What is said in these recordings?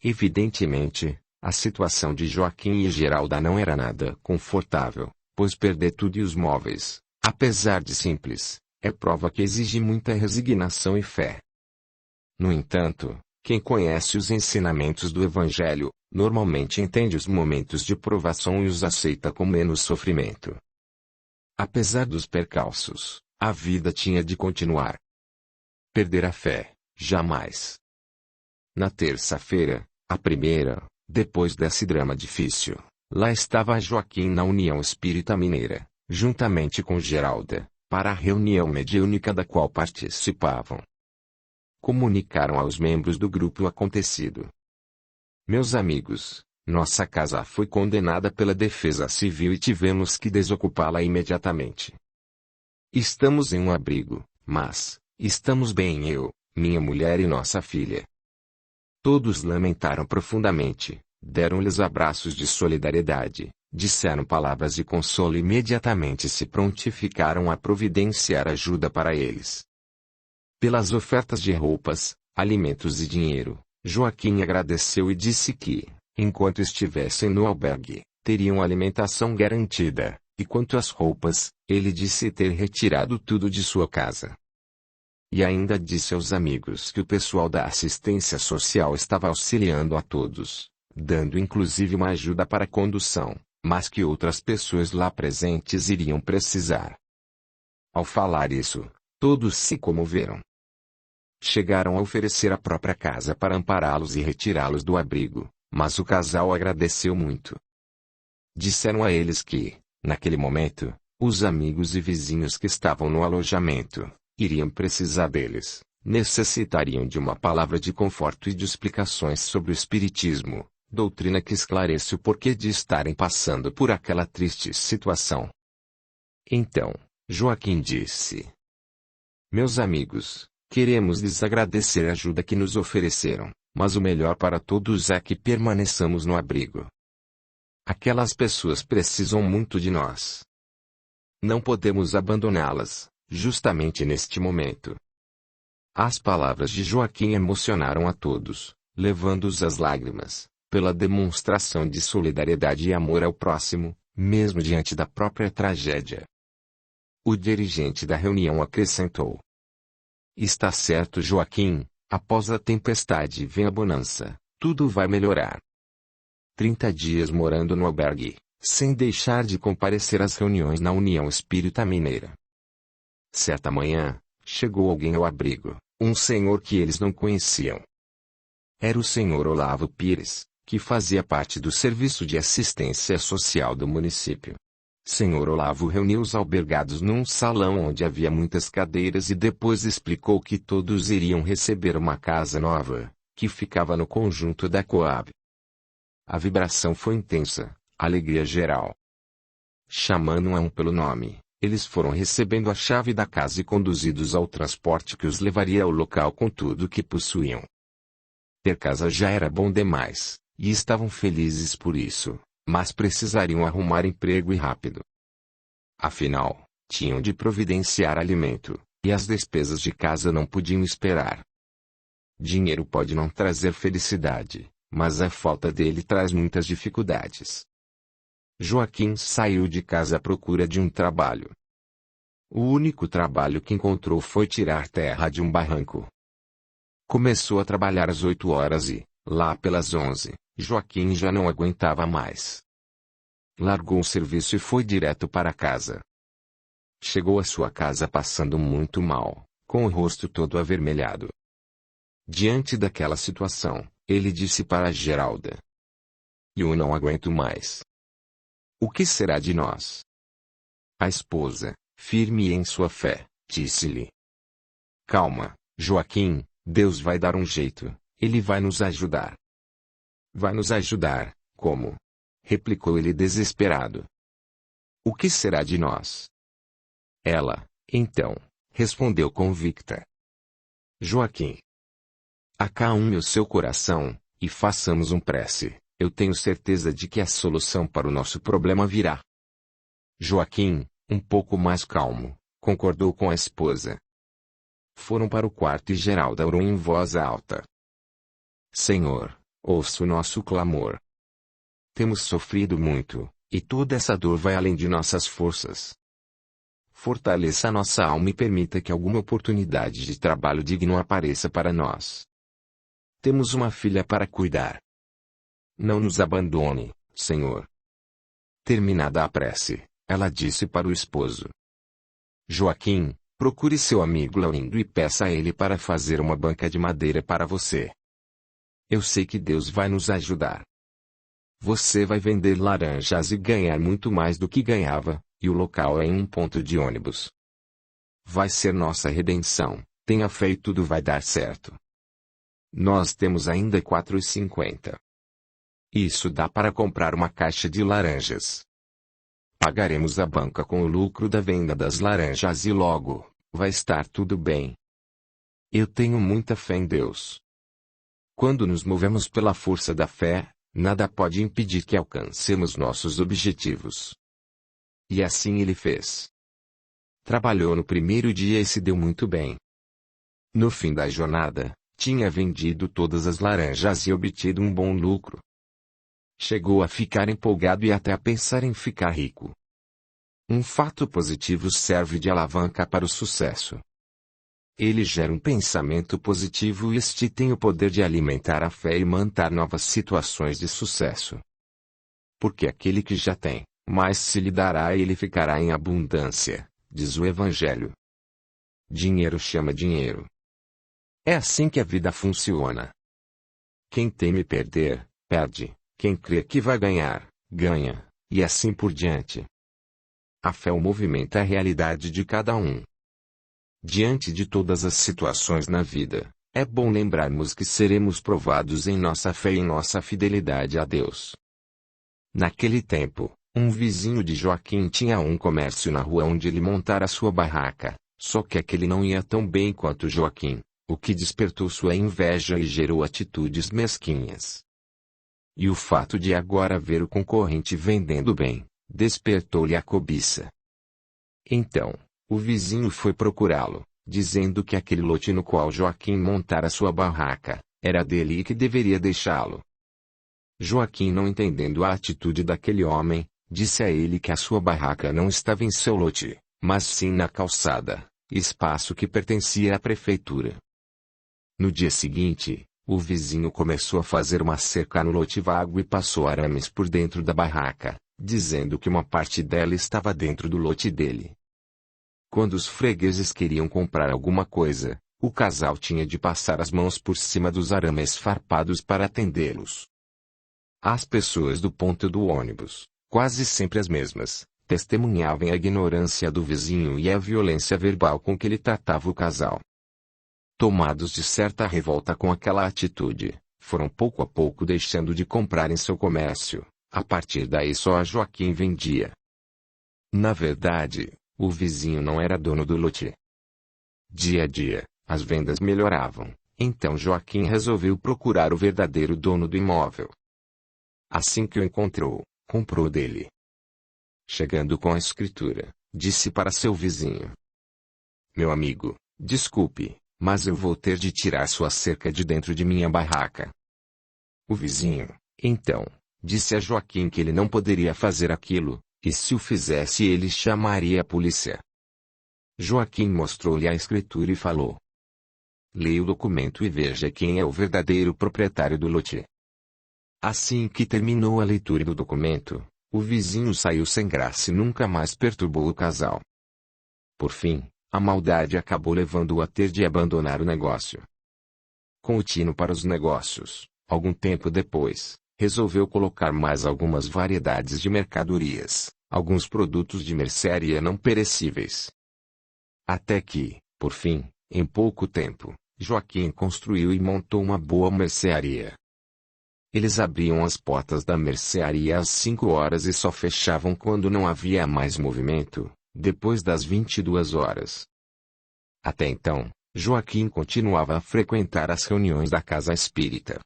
Evidentemente, a situação de Joaquim e Geralda não era nada confortável, pois perder tudo e os móveis, apesar de simples, é prova que exige muita resignação e fé. No entanto, quem conhece os ensinamentos do Evangelho, normalmente entende os momentos de provação e os aceita com menos sofrimento. Apesar dos percalços, a vida tinha de continuar. Perder a fé, jamais. Na terça-feira, a primeira, depois desse drama difícil, lá estava Joaquim na União Espírita Mineira, juntamente com Geralda, para a reunião mediúnica da qual participavam. Comunicaram aos membros do grupo o acontecido. Meus amigos, nossa casa foi condenada pela Defesa Civil e tivemos que desocupá-la imediatamente. Estamos em um abrigo, mas estamos bem eu, minha mulher e nossa filha. Todos lamentaram profundamente, deram-lhes abraços de solidariedade, disseram palavras de consolo e imediatamente se prontificaram a providenciar ajuda para eles. Pelas ofertas de roupas, alimentos e dinheiro, Joaquim agradeceu e disse que, enquanto estivessem no albergue, teriam alimentação garantida, e quanto às roupas, ele disse ter retirado tudo de sua casa. E ainda disse aos amigos que o pessoal da assistência social estava auxiliando a todos, dando inclusive uma ajuda para a condução, mas que outras pessoas lá presentes iriam precisar. Ao falar isso, todos se comoveram. Chegaram a oferecer a própria casa para ampará-los e retirá-los do abrigo, mas o casal agradeceu muito. Disseram a eles que, naquele momento, os amigos e vizinhos que estavam no alojamento, iriam precisar deles, necessitariam de uma palavra de conforto e de explicações sobre o espiritismo, doutrina que esclarece o porquê de estarem passando por aquela triste situação. Então, Joaquim disse: Meus amigos, queremos lhes agradecer a ajuda que nos ofereceram, mas o melhor para todos é que permaneçamos no abrigo. Aquelas pessoas precisam muito de nós. Não podemos abandoná-las, justamente neste momento. As palavras de Joaquim emocionaram a todos, levando-os às lágrimas, pela demonstração de solidariedade e amor ao próximo, mesmo diante da própria tragédia. O dirigente da reunião acrescentou: Está certo, Joaquim, após a tempestade vem a bonança, tudo vai melhorar. 30 dias morando no albergue, sem deixar de comparecer às reuniões na União Espírita Mineira. Certa manhã, chegou alguém ao abrigo, um senhor que eles não conheciam. Era o senhor Olavo Pires, que fazia parte do Serviço de Assistência Social do município. Senhor Olavo reuniu os albergados num salão onde havia muitas cadeiras e depois explicou que todos iriam receber uma casa nova, que ficava no conjunto da Coab. A vibração foi intensa, alegria geral. Chamando um pelo nome, eles foram recebendo a chave da casa e conduzidos ao transporte que os levaria ao local com tudo o que possuíam. Ter casa já era bom demais, e estavam felizes por isso, mas precisariam arrumar emprego e rápido. Afinal, tinham de providenciar alimento, e as despesas de casa não podiam esperar. Dinheiro pode não trazer felicidade, mas a falta dele traz muitas dificuldades. Joaquim saiu de casa à procura de um trabalho. O único trabalho que encontrou foi tirar terra de um barranco. Começou a trabalhar às 8 horas e, lá pelas 11, Joaquim já não aguentava mais. Largou o serviço e foi direto para casa. Chegou à sua casa passando muito mal, com o rosto todo avermelhado. Diante daquela situação, ele disse para Geralda: Eu não aguento mais. O que será de nós? A esposa, firme em sua fé, disse-lhe: Calma, Joaquim, Deus vai dar um jeito, Ele vai nos ajudar. Vai nos ajudar, como? Replicou ele desesperado. O que será de nós? Ela, então, respondeu convicta: Joaquim, acalme o seu coração, e façamos um prece, eu tenho certeza de que a solução para o nosso problema virá. Joaquim, um pouco mais calmo, concordou com a esposa. Foram para o quarto e Geralda orou em voz alta: Senhor, ouça o nosso clamor. Temos sofrido muito, e toda essa dor vai além de nossas forças. Fortaleça nossa alma e permita que alguma oportunidade de trabalho digno apareça para nós. Temos uma filha para cuidar. Não nos abandone, Senhor. Terminada a prece, ela disse para o esposo: Joaquim, procure seu amigo Laurindo e peça a ele para fazer uma banca de madeira para você. Eu sei que Deus vai nos ajudar. Você vai vender laranjas e ganhar muito mais do que ganhava, e o local é em um ponto de ônibus. Vai ser nossa redenção, tenha fé e tudo vai dar certo. Nós temos ainda 4,50. Isso dá para comprar uma caixa de laranjas. Pagaremos a banca com o lucro da venda das laranjas e logo, vai estar tudo bem. Eu tenho muita fé em Deus. Quando nos movemos pela força da fé, nada pode impedir que alcancemos nossos objetivos. E assim ele fez. Trabalhou no primeiro dia e se deu muito bem. No fim da jornada, tinha vendido todas as laranjas e obtido um bom lucro. Chegou a ficar empolgado e até a pensar em ficar rico. Um fato positivo serve de alavanca para o sucesso. Ele gera um pensamento positivo e este tem o poder de alimentar a fé e manter novas situações de sucesso. Porque aquele que já tem, mais se lhe dará e ele ficará em abundância, diz o Evangelho. Dinheiro chama dinheiro. É assim que a vida funciona. Quem teme perder, perde. Quem crê que vai ganhar, ganha, e assim por diante. A fé movimenta a realidade de cada um. Diante de todas as situações na vida, é bom lembrarmos que seremos provados em nossa fé e em nossa fidelidade a Deus. Naquele tempo, um vizinho de Joaquim tinha um comércio na rua onde ele montara sua barraca, só que aquele não ia tão bem quanto Joaquim, o que despertou sua inveja e gerou atitudes mesquinhas. E o fato de agora ver o concorrente vendendo bem, despertou-lhe a cobiça. Então, o vizinho foi procurá-lo, dizendo que aquele lote no qual Joaquim montara sua barraca, era dele e que deveria deixá-lo. Joaquim, não entendendo a atitude daquele homem, disse a ele que a sua barraca não estava em seu lote, mas sim na calçada, espaço que pertencia à prefeitura. No dia seguinte, o vizinho começou a fazer uma cerca no lote vago e passou arames por dentro da barraca, dizendo que uma parte dela estava dentro do lote dele. Quando os fregueses queriam comprar alguma coisa, o casal tinha de passar as mãos por cima dos arames farpados para atendê-los. As pessoas do ponto do ônibus, quase sempre as mesmas, testemunhavam a ignorância do vizinho e a violência verbal com que ele tratava o casal. Tomados de certa revolta com aquela atitude, foram pouco a pouco deixando de comprar em seu comércio. A partir daí só a Joaquim vendia. Na verdade, o vizinho não era dono do lote. Dia a dia, as vendas melhoravam, então Joaquim resolveu procurar o verdadeiro dono do imóvel. Assim que o encontrou, comprou dele. Chegando com a escritura, disse para seu vizinho: Meu amigo, desculpe, mas eu vou ter de tirar sua cerca de dentro de minha barraca. O vizinho, então, disse a Joaquim que ele não poderia fazer aquilo, e se o fizesse ele chamaria a polícia. Joaquim mostrou-lhe a escritura e falou: Leia o documento e veja quem é o verdadeiro proprietário do lote. Assim que terminou a leitura do documento, o vizinho saiu sem graça e nunca mais perturbou o casal. Por fim, a maldade acabou levando-o a ter de abandonar o negócio. Com o tino para os negócios, algum tempo depois, resolveu colocar mais algumas variedades de mercadorias, alguns produtos de mercearia não perecíveis. Até que, por fim, em pouco tempo, Joaquim construiu e montou uma boa mercearia. Eles abriam as portas da mercearia às 5 horas e só fechavam quando não havia mais movimento, depois das 22 horas. Até então, Joaquim continuava a frequentar as reuniões da casa espírita.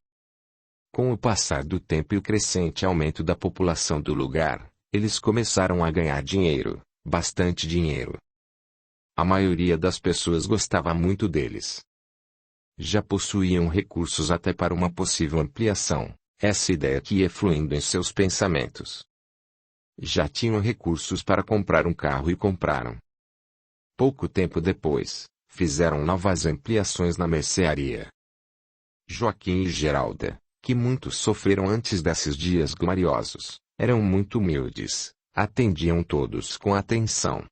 Com o passar do tempo e o crescente aumento da população do lugar, eles começaram a ganhar dinheiro, bastante dinheiro. A maioria das pessoas gostava muito deles. Já possuíam recursos até para uma possível ampliação, essa ideia que ia fluindo em seus pensamentos. Já tinham recursos para comprar um carro e compraram. Pouco tempo depois, fizeram novas ampliações na mercearia. Joaquim e Geralda, que muitos sofreram antes desses dias gloriosos, eram muito humildes, atendiam todos com atenção.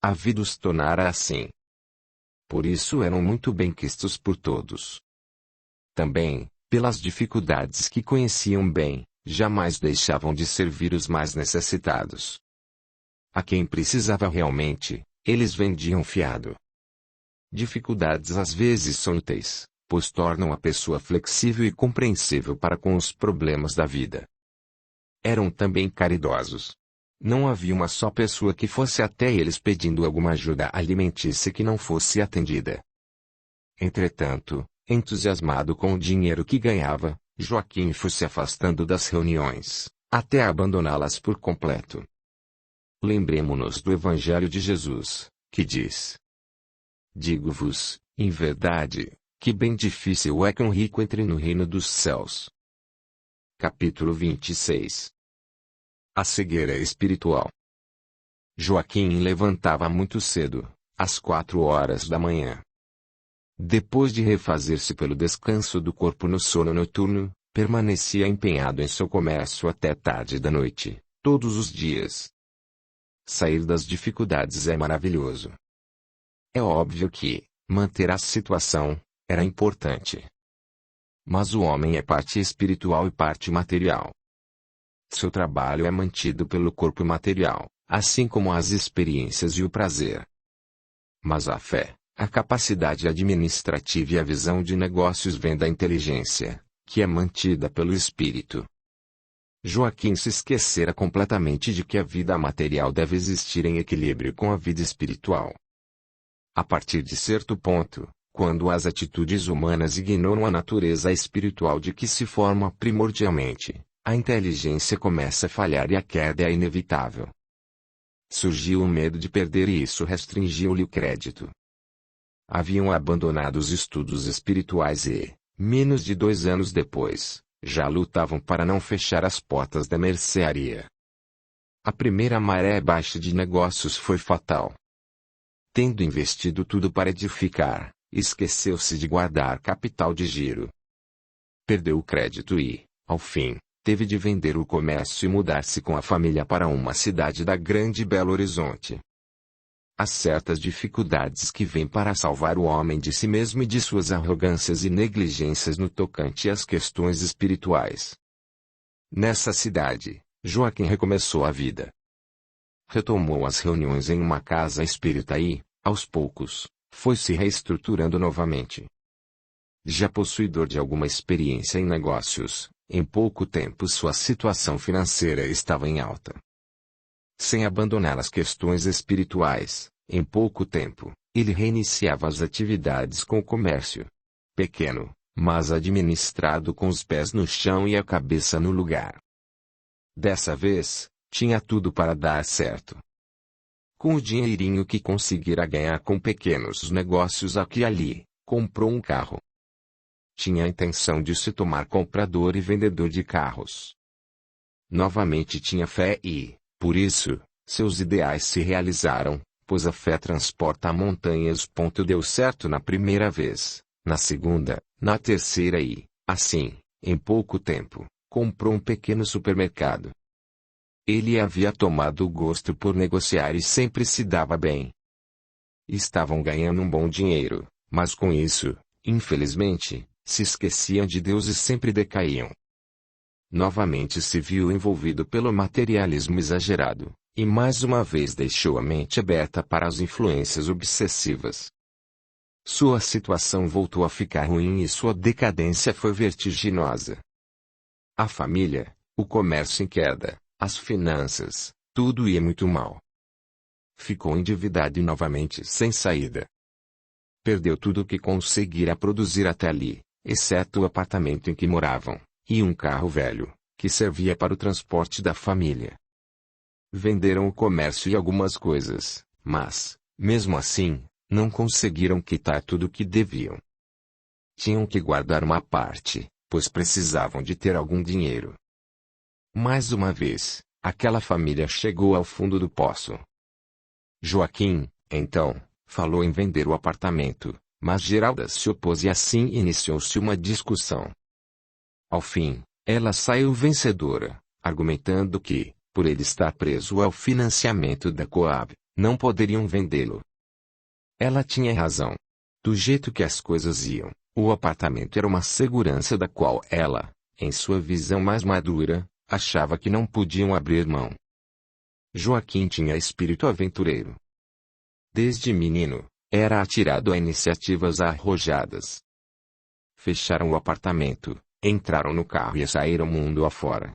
A vida os tornara assim. Por isso eram muito bem-quistos por todos. Também, pelas dificuldades que conheciam bem, jamais deixavam de servir os mais necessitados. A quem precisava realmente, eles vendiam fiado. Dificuldades às vezes são úteis, pois tornam a pessoa flexível e compreensível para com os problemas da vida. Eram também caridosos. Não havia uma só pessoa que fosse até eles pedindo alguma ajuda alimentícia que não fosse atendida. Entretanto, entusiasmado com o dinheiro que ganhava, Joaquim foi se afastando das reuniões, até abandoná-las por completo. Lembremo-nos do Evangelho de Jesus, que diz: Digo-vos, em verdade, que bem difícil é que um rico entre no reino dos céus. Capítulo 26. A cegueira espiritual. Joaquim levantava muito cedo, às 4 horas da manhã. Depois de refazer-se pelo descanso do corpo no sono noturno, permanecia empenhado em seu comércio até tarde da noite, todos os dias. Sair das dificuldades é maravilhoso. É óbvio que manter a situação era importante. Mas o homem é parte espiritual e parte material. Seu trabalho é mantido pelo corpo material, assim como as experiências e o prazer. Mas a fé, a capacidade administrativa e a visão de negócios vêm da inteligência, que é mantida pelo espírito. Joaquim se esquecera completamente de que a vida material deve existir em equilíbrio com a vida espiritual. A partir de certo ponto, quando as atitudes humanas ignoram a natureza espiritual de que se forma primordialmente, a inteligência começa a falhar e a queda é inevitável. Surgiu o medo de perder e isso restringiu-lhe o crédito. Haviam abandonado os estudos espirituais e, menos de 2 anos depois, já lutavam para não fechar as portas da mercearia. A primeira maré baixa de negócios foi fatal. Tendo investido tudo para edificar, esqueceu-se de guardar capital de giro. Perdeu o crédito e, ao fim, teve de vender o comércio e mudar-se com a família para uma cidade da Grande Belo Horizonte. Há certas dificuldades que vêm para salvar o homem de si mesmo e de suas arrogâncias e negligências no tocante às questões espirituais. Nessa cidade, Joaquim recomeçou a vida. Retomou as reuniões em uma casa espírita e, aos poucos, foi se reestruturando novamente. Já possuidor de alguma experiência em negócios, em pouco tempo sua situação financeira estava em alta. Sem abandonar as questões espirituais, em pouco tempo, ele reiniciava as atividades com o comércio. Pequeno, mas administrado com os pés no chão e a cabeça no lugar. Dessa vez, tinha tudo para dar certo. Com o dinheirinho que conseguira ganhar com pequenos negócios aqui e ali, comprou um carro. Tinha a intenção de se tomar comprador e vendedor de carros. Novamente tinha fé e, por isso, seus ideais se realizaram, pois a fé transporta montanhas. Deu certo na primeira vez, na segunda, na terceira e, assim, em pouco tempo, comprou um pequeno supermercado. Ele havia tomado gosto por negociar e sempre se dava bem. Estavam ganhando um bom dinheiro, mas com isso, infelizmente, se esqueciam de Deus e sempre decaíam. Novamente se viu envolvido pelo materialismo exagerado, e mais uma vez deixou a mente aberta para as influências obsessivas. Sua situação voltou a ficar ruim e sua decadência foi vertiginosa. A família, o comércio em queda, as finanças, tudo ia muito mal. Ficou endividado e novamente sem saída. Perdeu tudo o que conseguira produzir até ali, exceto o apartamento em que moravam, e um carro velho, que servia para o transporte da família. Venderam o comércio e algumas coisas, mas, mesmo assim, não conseguiram quitar tudo o que deviam. tinham que guardar uma parte, pois precisavam de ter algum dinheiro. Mais uma vez, aquela família chegou ao fundo do poço. Joaquim, então, falou em vender o apartamento, mas Geralda se opôs e assim iniciou-se uma discussão. Ao fim, ela saiu vencedora, argumentando que, por ele estar preso ao financiamento da Coab, não poderiam vendê-lo. Ela tinha razão. Do jeito que as coisas iam, o apartamento era uma segurança da qual ela, em sua visão mais madura, achava que não podiam abrir mão. Joaquim tinha espírito aventureiro. Desde menino, era atirado a iniciativas arrojadas. Fecharam o apartamento, entraram no carro e saíram mundo afora.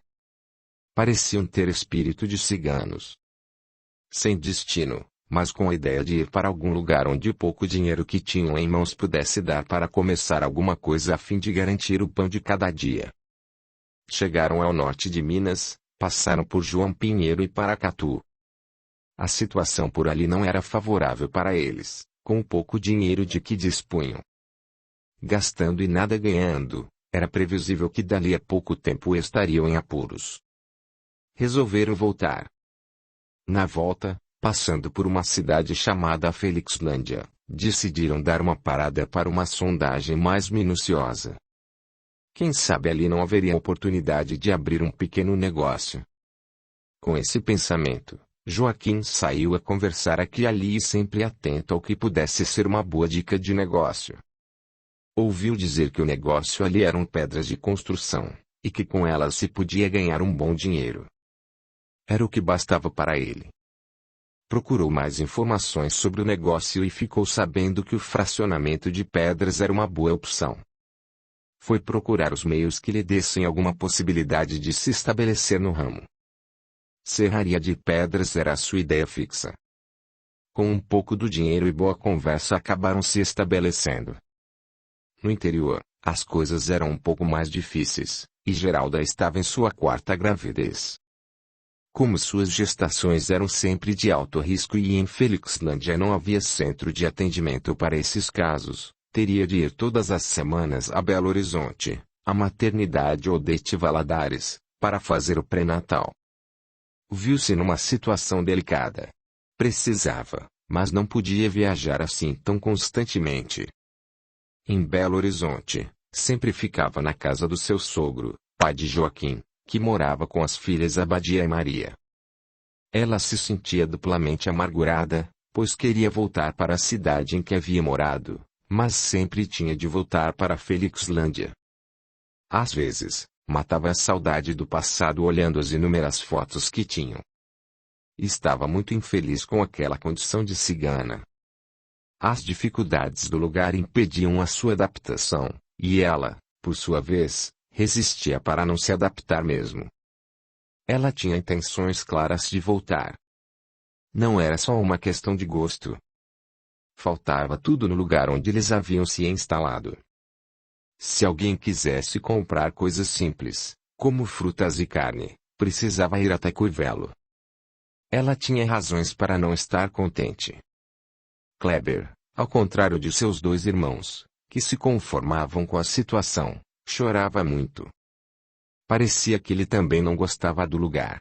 Pareciam ter espírito de ciganos. Sem destino, mas com a ideia de ir para algum lugar onde o pouco dinheiro que tinham em mãos pudesse dar para começar alguma coisa a fim de garantir o pão de cada dia. Chegaram ao norte de Minas, passaram por João Pinheiro e Paracatu. A situação por ali não era favorável para eles, com o pouco dinheiro de que dispunham. Gastando e nada ganhando, era previsível que dali a pouco tempo estariam em apuros. Resolveram voltar. Na volta, passando por uma cidade chamada Felixlândia, decidiram dar uma parada para uma sondagem mais minuciosa. Quem sabe ali não haveria oportunidade de abrir um pequeno negócio. Com esse pensamento, Joaquim saiu a conversar aqui e ali e sempre atento ao que pudesse ser uma boa dica de negócio. Ouviu dizer que o negócio ali eram pedras de construção, e que com elas se podia ganhar um bom dinheiro. Era o que bastava para ele. Procurou mais informações sobre o negócio e ficou sabendo que o fracionamento de pedras era uma boa opção. Foi procurar os meios que lhe dessem alguma possibilidade de se estabelecer no ramo. Serraria de pedras era a sua ideia fixa. Com um pouco do dinheiro e boa conversa acabaram se estabelecendo. No interior, as coisas eram um pouco mais difíceis, e Geralda estava em sua quarta gravidez. Como suas gestações eram sempre de alto risco e em Felixlândia não havia centro de atendimento para esses casos, teria de ir todas as semanas a Belo Horizonte, a maternidade Odete Valadares, para fazer o pré-natal. Viu-se numa situação delicada. Precisava, mas não podia viajar assim tão constantemente. Em Belo Horizonte, sempre ficava na casa do seu sogro, pai de Joaquim, que morava com as filhas Abadia e Maria. Ela se sentia duplamente amargurada, pois queria voltar para a cidade em que havia morado, mas sempre tinha de voltar para Felixlândia. Às vezes, matava a saudade do passado olhando as inúmeras fotos que tinham. Estava muito infeliz com aquela condição de cigana. As dificuldades do lugar impediam a sua adaptação, e ela, por sua vez, resistia para não se adaptar mesmo. Ela tinha intenções claras de voltar. Não era só uma questão de gosto. Faltava tudo no lugar onde eles haviam se instalado. Se alguém quisesse comprar coisas simples, como frutas e carne, precisava ir até Curvelo. Ela tinha razões para não estar contente. Kleber, ao contrário de seus dois irmãos, que se conformavam com a situação, chorava muito. Parecia que ele também não gostava do lugar.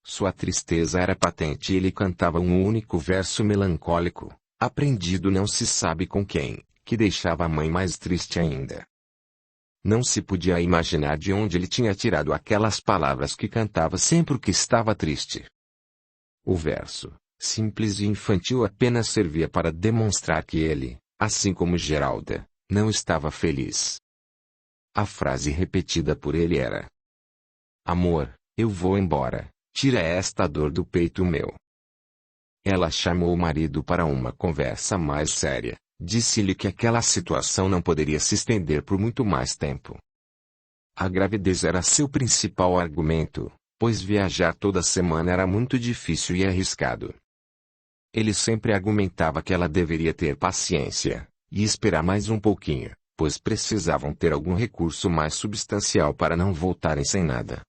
Sua tristeza era patente e ele cantava um único verso melancólico, aprendido não se sabe com quem, que deixava a mãe mais triste ainda. Não se podia imaginar de onde ele tinha tirado aquelas palavras que cantava sempre que estava triste. O verso, simples e infantil, apenas servia para demonstrar que ele, assim como Geralda, não estava feliz. A frase repetida por ele era: "Amor, eu vou embora, tira esta dor do peito meu." Ela chamou o marido para uma conversa mais séria, disse-lhe que aquela situação não poderia se estender por muito mais tempo. A gravidez era seu principal argumento, pois viajar toda semana era muito difícil e arriscado. Ele sempre argumentava que ela deveria ter paciência, e esperar mais um pouquinho, pois precisavam ter algum recurso mais substancial para não voltarem sem nada.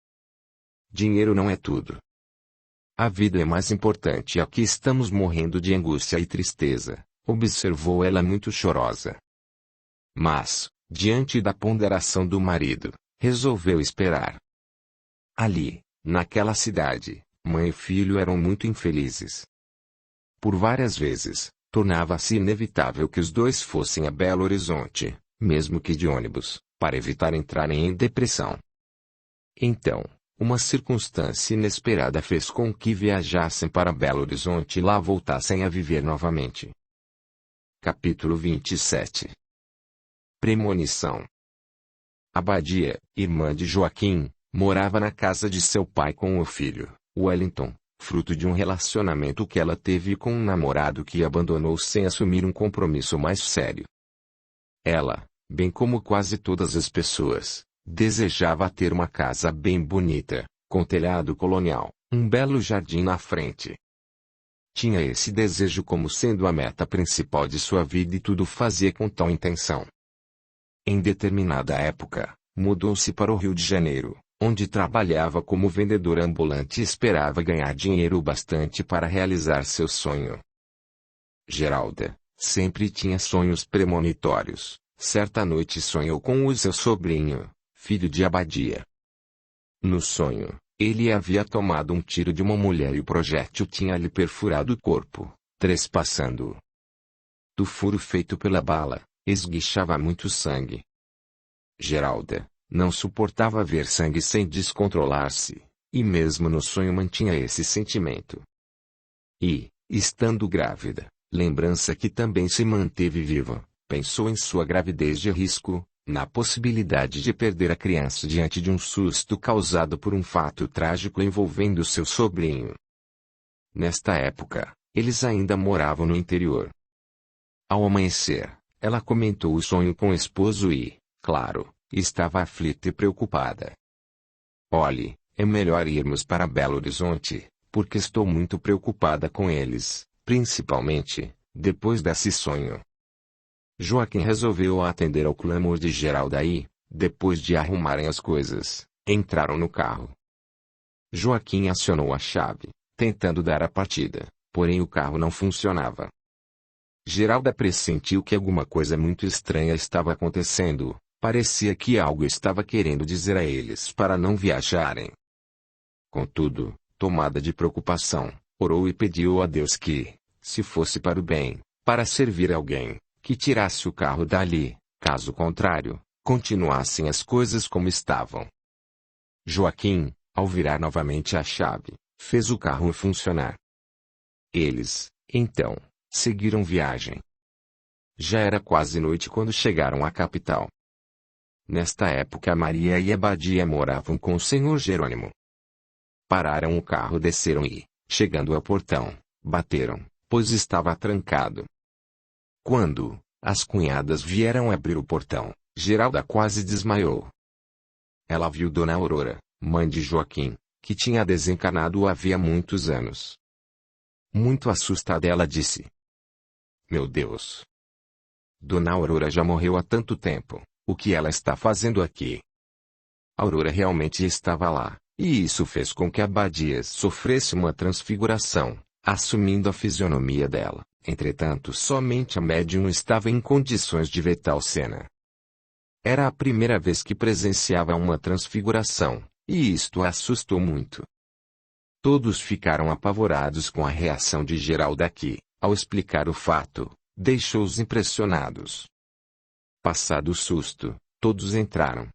Dinheiro não é tudo. A vida é mais importante e aqui estamos morrendo de angústia e tristeza, observou ela muito chorosa. Mas, diante da ponderação do marido, resolveu esperar. Ali, naquela cidade, mãe e filho eram muito infelizes. Por várias vezes, tornava-se inevitável que os dois fossem a Belo Horizonte, mesmo que de ônibus, para evitar entrarem em depressão. Então, uma circunstância inesperada fez com que viajassem para Belo Horizonte e lá voltassem a viver novamente. Capítulo 27. Premonição. Abadia, irmã de Joaquim, morava na casa de seu pai com o filho, Wellington, fruto de um relacionamento que ela teve com um namorado que abandonou sem assumir um compromisso mais sério. Ela, bem como quase todas as pessoas, desejava ter uma casa bem bonita, com telhado colonial, um belo jardim na frente. Tinha esse desejo como sendo a meta principal de sua vida e tudo fazia com tal intenção. Em determinada época, mudou-se para o Rio de Janeiro, onde trabalhava como vendedora ambulante e esperava ganhar dinheiro bastante para realizar seu sonho. Geralda sempre tinha sonhos premonitórios. Certa noite sonhou com o seu sobrinho, filho de Abadia. No sonho, ele havia tomado um tiro de uma mulher e o projétil tinha-lhe perfurado o corpo, trespassando-o. Do furo feito pela bala, esguichava muito sangue. Geralda não suportava ver sangue sem descontrolar-se, e mesmo no sonho mantinha esse sentimento. E, estando grávida, lembrança que também se manteve viva, pensou em sua gravidez de risco, na possibilidade de perder a criança diante de um susto causado por um fato trágico envolvendo seu sobrinho. Nesta época, eles ainda moravam no interior. Ao amanhecer, ela comentou o sonho com o esposo e, claro, estava aflita e preocupada. Olhe, é melhor irmos para Belo Horizonte, porque estou muito preocupada com eles, principalmente, depois desse sonho. Joaquim resolveu atender ao clamor de Geralda e, depois de arrumarem as coisas, entraram no carro. Joaquim acionou a chave, tentando dar a partida, porém o carro não funcionava. Geralda pressentiu que alguma coisa muito estranha estava acontecendo, parecia que algo estava querendo dizer a eles para não viajarem. Contudo, tomada de preocupação, orou e pediu a Deus que, se fosse para o bem, para servir alguém, que tirasse o carro dali, caso contrário, continuassem as coisas como estavam. Joaquim, ao virar novamente a chave, fez o carro funcionar. Eles, então, seguiram viagem. Já era quase noite quando chegaram à capital. Nesta época Maria e Abadia moravam com o senhor Jerônimo. Pararam o carro, desceram e, chegando ao portão, bateram, pois estava trancado. Quando as cunhadas vieram abrir o portão, Geralda quase desmaiou. Ela viu Dona Aurora, mãe de Joaquim, que tinha desencarnado havia muitos anos. Muito assustada ela disse: "Meu Deus! Dona Aurora já morreu há tanto tempo, o que ela está fazendo aqui?" Aurora realmente estava lá, e isso fez com que Abadia sofresse uma transfiguração, assumindo a fisionomia dela. Entretanto, somente a médium estava em condições de ver tal cena. Era a primeira vez que presenciava uma transfiguração, e isto a assustou muito. Todos ficaram apavorados com a reação de Geralda que, ao explicar o fato, deixou-os impressionados. Passado o susto, todos entraram.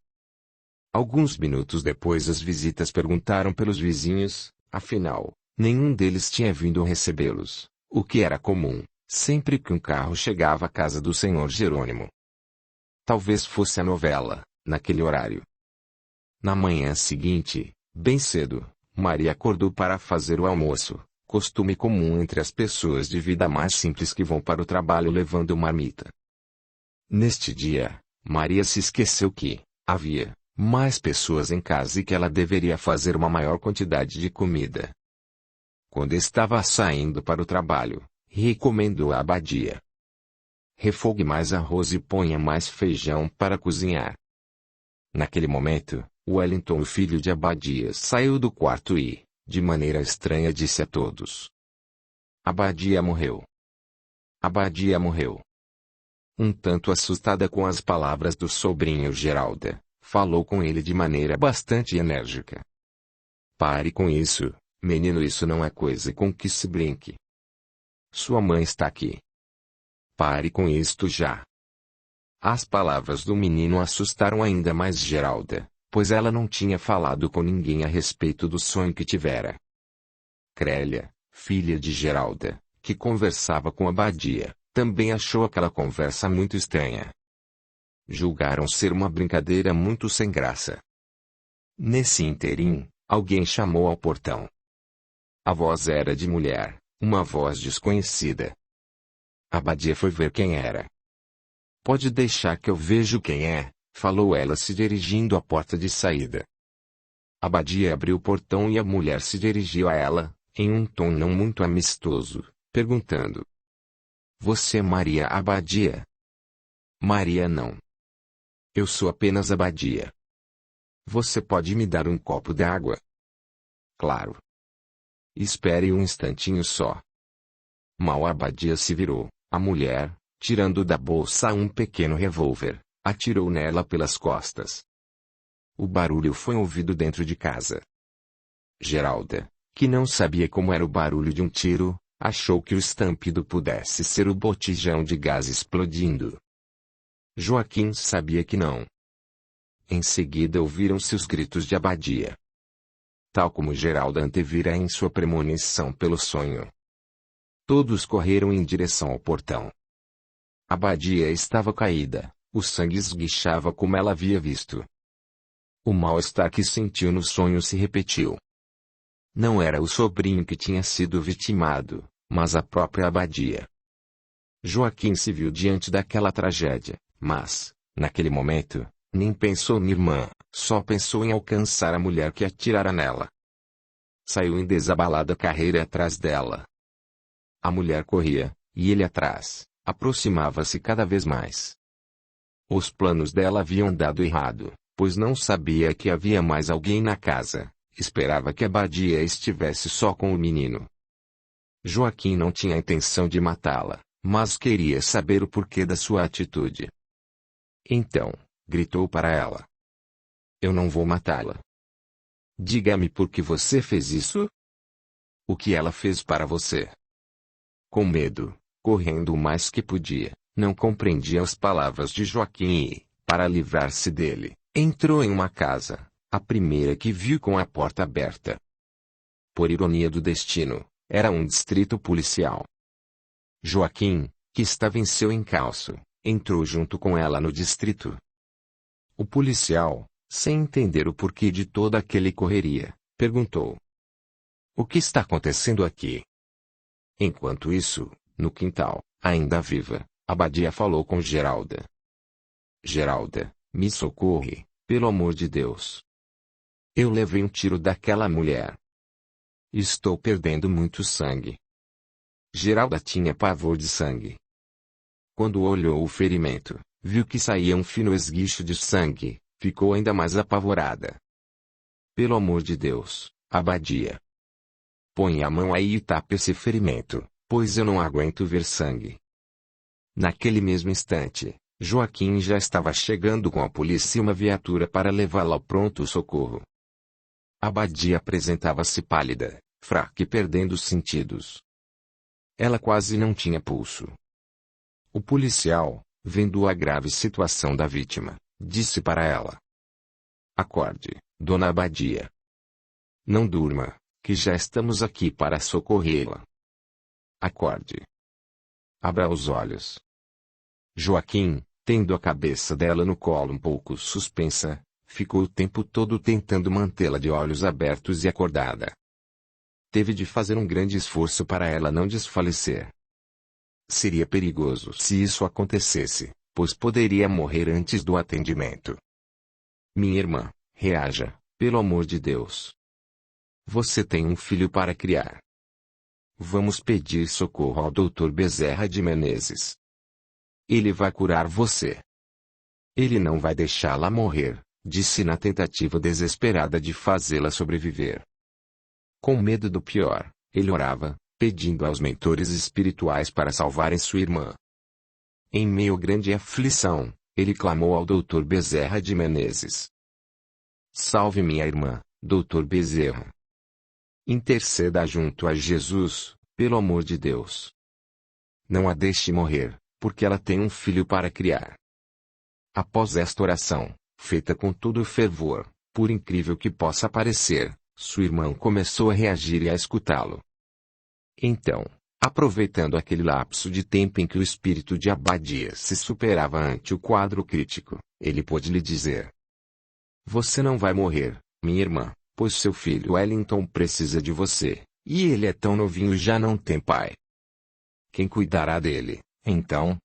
Alguns minutos depois as visitas perguntaram pelos vizinhos, afinal, nenhum deles tinha vindo recebê-los, o que era comum, sempre que um carro chegava à casa do senhor Jerônimo. Talvez fosse a novela, naquele horário. Na manhã seguinte, bem cedo, Maria acordou para fazer o almoço, costume comum entre as pessoas de vida mais simples que vão para o trabalho levando marmita. Neste dia, Maria se esqueceu que havia mais pessoas em casa e que ela deveria fazer uma maior quantidade de comida. Quando estava saindo para o trabalho, recomendou a Abadia: "Refogue mais arroz e ponha mais feijão para cozinhar." Naquele momento, Wellington, o filho de Abadia, saiu do quarto e, de maneira estranha, disse a todos: "Abadia morreu. Abadia morreu." um tanto assustada com as palavras do sobrinho Geralda, falou com ele de maneira bastante enérgica. Pare com isso, menino, isso não é coisa com que se brinque. Sua mãe está aqui. Pare com isto já. As palavras do menino assustaram ainda mais Geralda, pois ela não tinha falado com ninguém a respeito do sonho que tivera. Crélia, filha de Geralda, que conversava com Abadia, também achou aquela conversa muito estranha. Julgaram ser uma brincadeira muito sem graça. Nesse interim, alguém chamou ao portão. A voz era de mulher, uma voz desconhecida. Abadia foi ver quem era. Pode deixar que eu vejo quem é, falou ela se dirigindo à porta de saída. Abadia abriu o portão e a mulher se dirigiu a ela, em um tom não muito amistoso, perguntando: Você é Maria Abadia? Maria não. Eu sou apenas Abadia. Você pode me dar um copo d'água? Claro. Espere um instantinho só. Mal Abadia se virou, a mulher, tirando da bolsa um pequeno revólver, atirou nela pelas costas. O barulho foi ouvido dentro de casa. Geralda, que não sabia como era o barulho de um tiro, achou que o estampido pudesse ser o botijão de gás explodindo. Joaquim sabia que não. Em seguida ouviram-se os gritos de Abadia. Tal como Geralda antevira em sua premonição pelo sonho. Todos correram em direção ao portão. Abadia estava caída, o sangue esguichava como ela havia visto. O mal-estar que sentiu no sonho se repetiu. Não era o sobrinho que tinha sido vitimado, mas a própria Abadia. Joaquim se viu diante daquela tragédia, mas, naquele momento, nem pensou na irmã, só pensou em alcançar a mulher que atirara nela. Saiu em desabalada carreira atrás dela. A mulher corria, e ele atrás, aproximava-se cada vez mais. Os planos dela haviam dado errado, pois não sabia que havia mais alguém na casa, esperava que Abadia estivesse só com o menino. Joaquim não tinha a intenção de matá-la, mas queria saber o porquê da sua atitude. Então, gritou para ela: Eu não vou matá-la. Diga-me por que você fez isso? O que ela fez para você? Com medo, correndo o mais que podia, não compreendia as palavras de Joaquim e, para livrar-se dele, entrou em uma casa, a primeira que viu com a porta aberta. Por ironia do destino, era um distrito policial. Joaquim, que estava em seu encalço, entrou junto com ela no distrito. O policial, sem entender o porquê de toda aquele correria, perguntou: O que está acontecendo aqui? Enquanto isso, no quintal, ainda viva, Abadia falou com Geralda. Geralda, me socorre, pelo amor de Deus. Eu levei um tiro daquela mulher. Estou perdendo muito sangue. Geralda tinha pavor de sangue. Quando olhou o ferimento, viu que saía um fino esguicho de sangue, ficou ainda mais apavorada. Pelo amor de Deus, Abadia. Põe a mão aí e tape esse ferimento, pois eu não aguento ver sangue. Naquele mesmo instante, Joaquim já estava chegando com a polícia e uma viatura para levá-la ao pronto-socorro. Abadia apresentava-se pálida, fraca e perdendo os sentidos. Ela quase não tinha pulso. O policial, vendo a grave situação da vítima, disse para ela: Acorde, dona Abadia. Não durma, que já estamos aqui para socorrê-la. Acorde. Abra os olhos. Joaquim, tendo a cabeça dela no colo um pouco suspensa, ficou o tempo todo tentando mantê-la de olhos abertos e acordada. Teve de fazer um grande esforço para ela não desfalecer. Seria perigoso se isso acontecesse, pois poderia morrer antes do atendimento. Minha irmã, reaja, pelo amor de Deus. Você tem um filho para criar. Vamos pedir socorro ao Dr. Bezerra de Menezes. Ele vai curar você. Ele não vai deixá-la morrer, disse na tentativa desesperada de fazê-la sobreviver. Com medo do pior, ele orava, pedindo aos mentores espirituais para salvarem sua irmã. Em meio a grande aflição, ele clamou ao Dr. Bezerra de Menezes. Salve minha irmã, Dr. Bezerra. Interceda junto a Jesus, pelo amor de Deus. Não a deixe morrer, porque ela tem um filho para criar. Após esta oração, feita com todo o fervor, por incrível que possa parecer, sua irmã começou a reagir e a escutá-lo. Então, aproveitando aquele lapso de tempo em que o espírito de Abadia se superava ante o quadro crítico, ele pôde lhe dizer: Você não vai morrer, minha irmã, pois seu filho Wellington precisa de você, e ele é tão novinho e já não tem pai. Quem cuidará dele, então?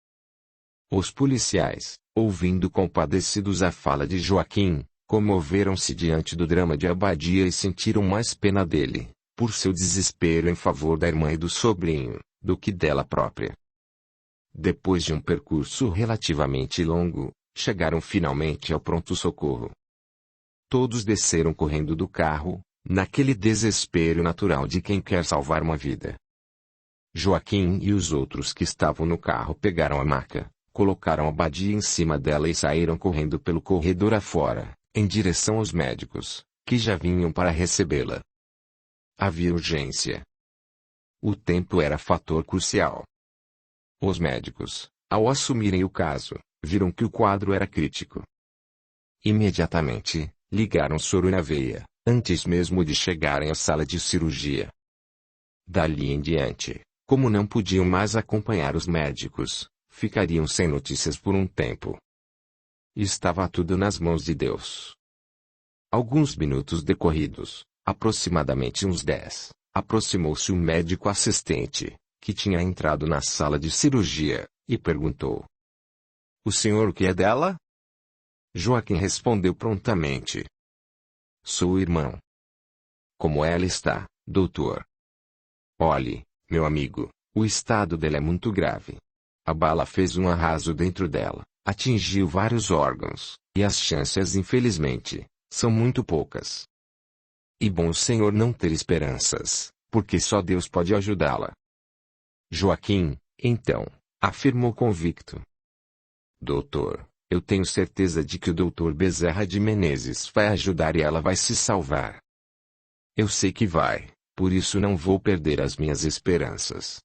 Os policiais, ouvindo compadecidos a fala de Joaquim, comoveram-se diante do drama de Abadia e sentiram mais pena dele, por seu desespero em favor da irmã e do sobrinho, do que dela própria. Depois de um percurso relativamente longo, chegaram finalmente ao pronto-socorro. Todos desceram correndo do carro, naquele desespero natural de quem quer salvar uma vida. Joaquim e os outros que estavam no carro pegaram a maca, colocaram Abadia em cima dela e saíram correndo pelo corredor afora, em direção aos médicos, que já vinham para recebê-la. Havia urgência. O tempo era fator crucial. Os médicos, ao assumirem o caso, viram que o quadro era crítico. Imediatamente, ligaram soro na veia, antes mesmo de chegarem à sala de cirurgia. Dali em diante, como não podiam mais acompanhar os médicos, ficariam sem notícias por um tempo. Estava tudo nas mãos de Deus. Alguns minutos decorridos, aproximadamente uns 10, aproximou-se o médico assistente, que tinha entrado na sala de cirurgia, e perguntou: O senhor o que é dela? Joaquim respondeu prontamente: Sou o irmão. Como ela está, doutor? Olhe, meu amigo, o estado dela é muito grave. A bala fez um arraso dentro dela, atingiu vários órgãos, e as chances, infelizmente, são muito poucas. E bom o senhor não ter esperanças, porque só Deus pode ajudá-la. Joaquim, então, afirmou convicto: Doutor, eu tenho certeza de que o Dr. Bezerra de Menezes vai ajudar e ela vai se salvar. Eu sei que vai, por isso não vou perder as minhas esperanças.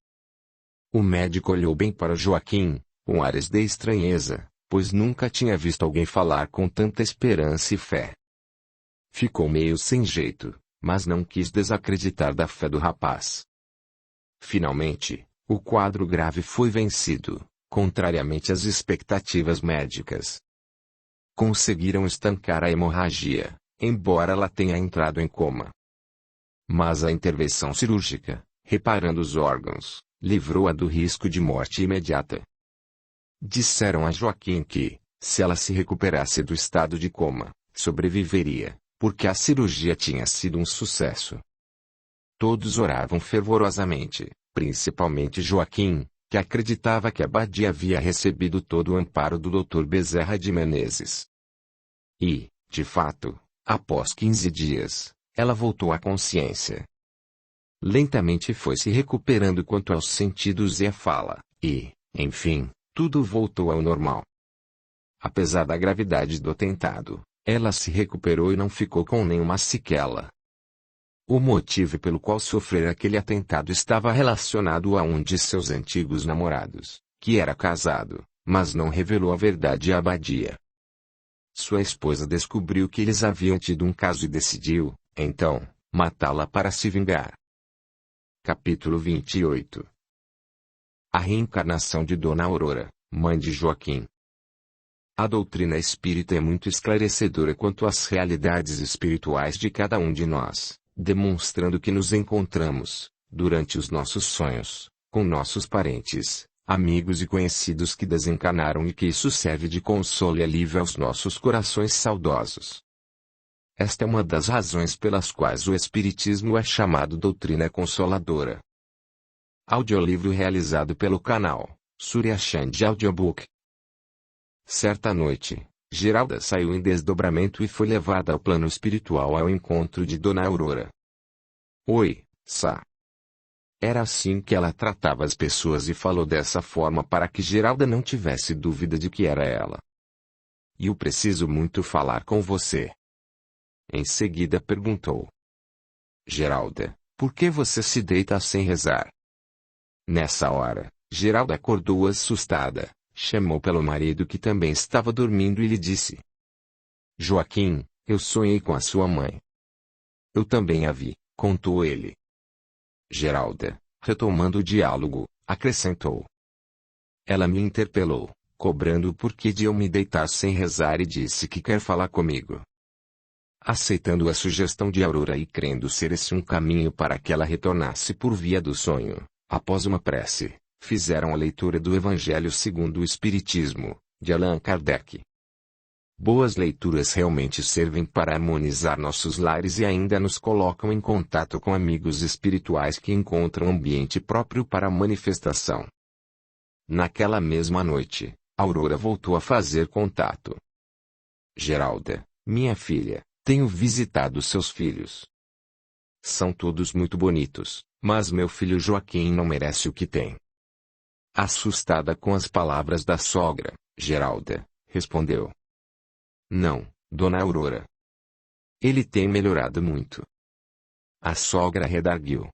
O médico olhou bem para Joaquim, com ares de estranheza, pois nunca tinha visto alguém falar com tanta esperança e fé. Ficou meio sem jeito, mas não quis desacreditar da fé do rapaz. Finalmente, o quadro grave foi vencido, contrariamente às expectativas médicas. Conseguiram estancar a hemorragia, embora ela tenha entrado em coma. Mas a intervenção cirúrgica, reparando os órgãos, livrou-a do risco de morte imediata. Disseram a Joaquim que, se ela se recuperasse do estado de coma, sobreviveria, porque a cirurgia tinha sido um sucesso. Todos oravam fervorosamente, principalmente Joaquim, que acreditava que Abadia havia recebido todo o amparo do Dr. Bezerra de Menezes. E, de fato, após 15 dias, ela voltou à consciência. Lentamente foi se recuperando quanto aos sentidos e à fala, e, enfim, tudo voltou ao normal. Apesar da gravidade do atentado, ela se recuperou e não ficou com nenhuma sequela. O motivo pelo qual sofrer aquele atentado estava relacionado a um de seus antigos namorados, que era casado, mas não revelou a verdade a Abadia. Sua esposa descobriu que eles haviam tido um caso e decidiu, então, matá-la para se vingar. Capítulo 28. A reencarnação de Dona Aurora, mãe de Joaquim. A doutrina espírita é muito esclarecedora quanto às realidades espirituais de cada um de nós, demonstrando que nos encontramos, durante os nossos sonhos, com nossos parentes, amigos e conhecidos que desencarnaram e que isso serve de consolo e alívio aos nossos corações saudosos. Esta é uma das razões pelas quais o Espiritismo é chamado doutrina consoladora. Audiolivro realizado pelo canal Surya Chand Audiobook. Certa noite, Geralda saiu em desdobramento e foi levada ao plano espiritual ao encontro de Dona Aurora. Oi, Sá. Era assim que ela tratava as pessoas e falou dessa forma para que Geralda não tivesse dúvida de que era ela. "E eu preciso muito falar com você." Em seguida perguntou. "Geralda, por que você se deita sem rezar?" Nessa hora, Geralda acordou assustada, chamou pelo marido que também estava dormindo e lhe disse: "Joaquim, eu sonhei com a sua mãe." "Eu também a vi", contou ele. Geralda, retomando o diálogo, acrescentou: "Ela me interpelou, cobrando o porquê de eu me deitar sem rezar e disse que quer falar comigo." Aceitando a sugestão de Aurora e crendo ser esse um caminho para que ela retornasse por via do sonho, após uma prece, fizeram a leitura do Evangelho segundo o Espiritismo, de Allan Kardec. Boas leituras realmente servem para harmonizar nossos lares e ainda nos colocam em contato com amigos espirituais que encontram ambiente próprio para a manifestação. Naquela mesma noite, Aurora voltou a fazer contato. "Geralda, minha filha, tenho visitado seus filhos. São todos muito bonitos, mas meu filho Joaquim não merece o que tem." Assustada com as palavras da sogra, Geralda respondeu: "Não, dona Aurora. Ele tem melhorado muito." A sogra redarguiu: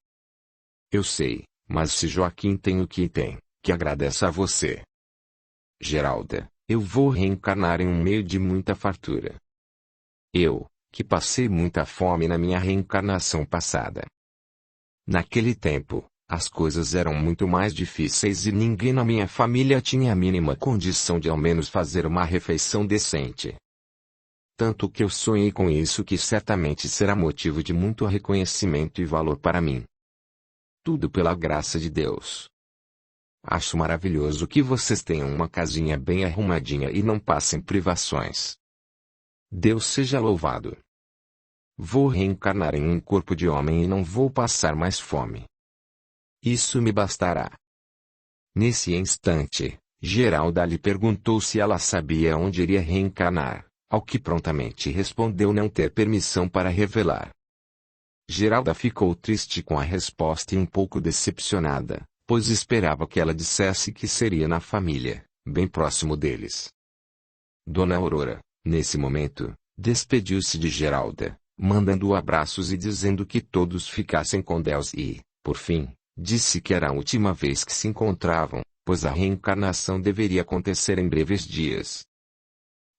"Eu sei, mas se Joaquim tem o que tem, que agradeça a você." "Geralda, eu vou reencarnar em um meio de muita fartura. Eu, que passei muita fome na minha reencarnação passada. Naquele tempo, as coisas eram muito mais difíceis e ninguém na minha família tinha a mínima condição de ao menos fazer uma refeição decente. Tanto que eu sonhei com isso que certamente será motivo de muito reconhecimento e valor para mim. Tudo pela graça de Deus. Acho maravilhoso que vocês tenham uma casinha bem arrumadinha e não passem privações. Deus seja louvado. Vou reencarnar em um corpo de homem e não vou passar mais fome. Isso me bastará." Nesse instante, Geralda lhe perguntou se ela sabia onde iria reencarnar, ao que prontamente respondeu não ter permissão para revelar. Geralda ficou triste com a resposta e um pouco decepcionada, pois esperava que ela dissesse que seria na família, bem próximo deles. Dona Aurora, nesse momento, despediu-se de Geralda, mandando abraços e dizendo que todos ficassem com Deus e, por fim, disse que era a última vez que se encontravam, pois a reencarnação deveria acontecer em breves dias.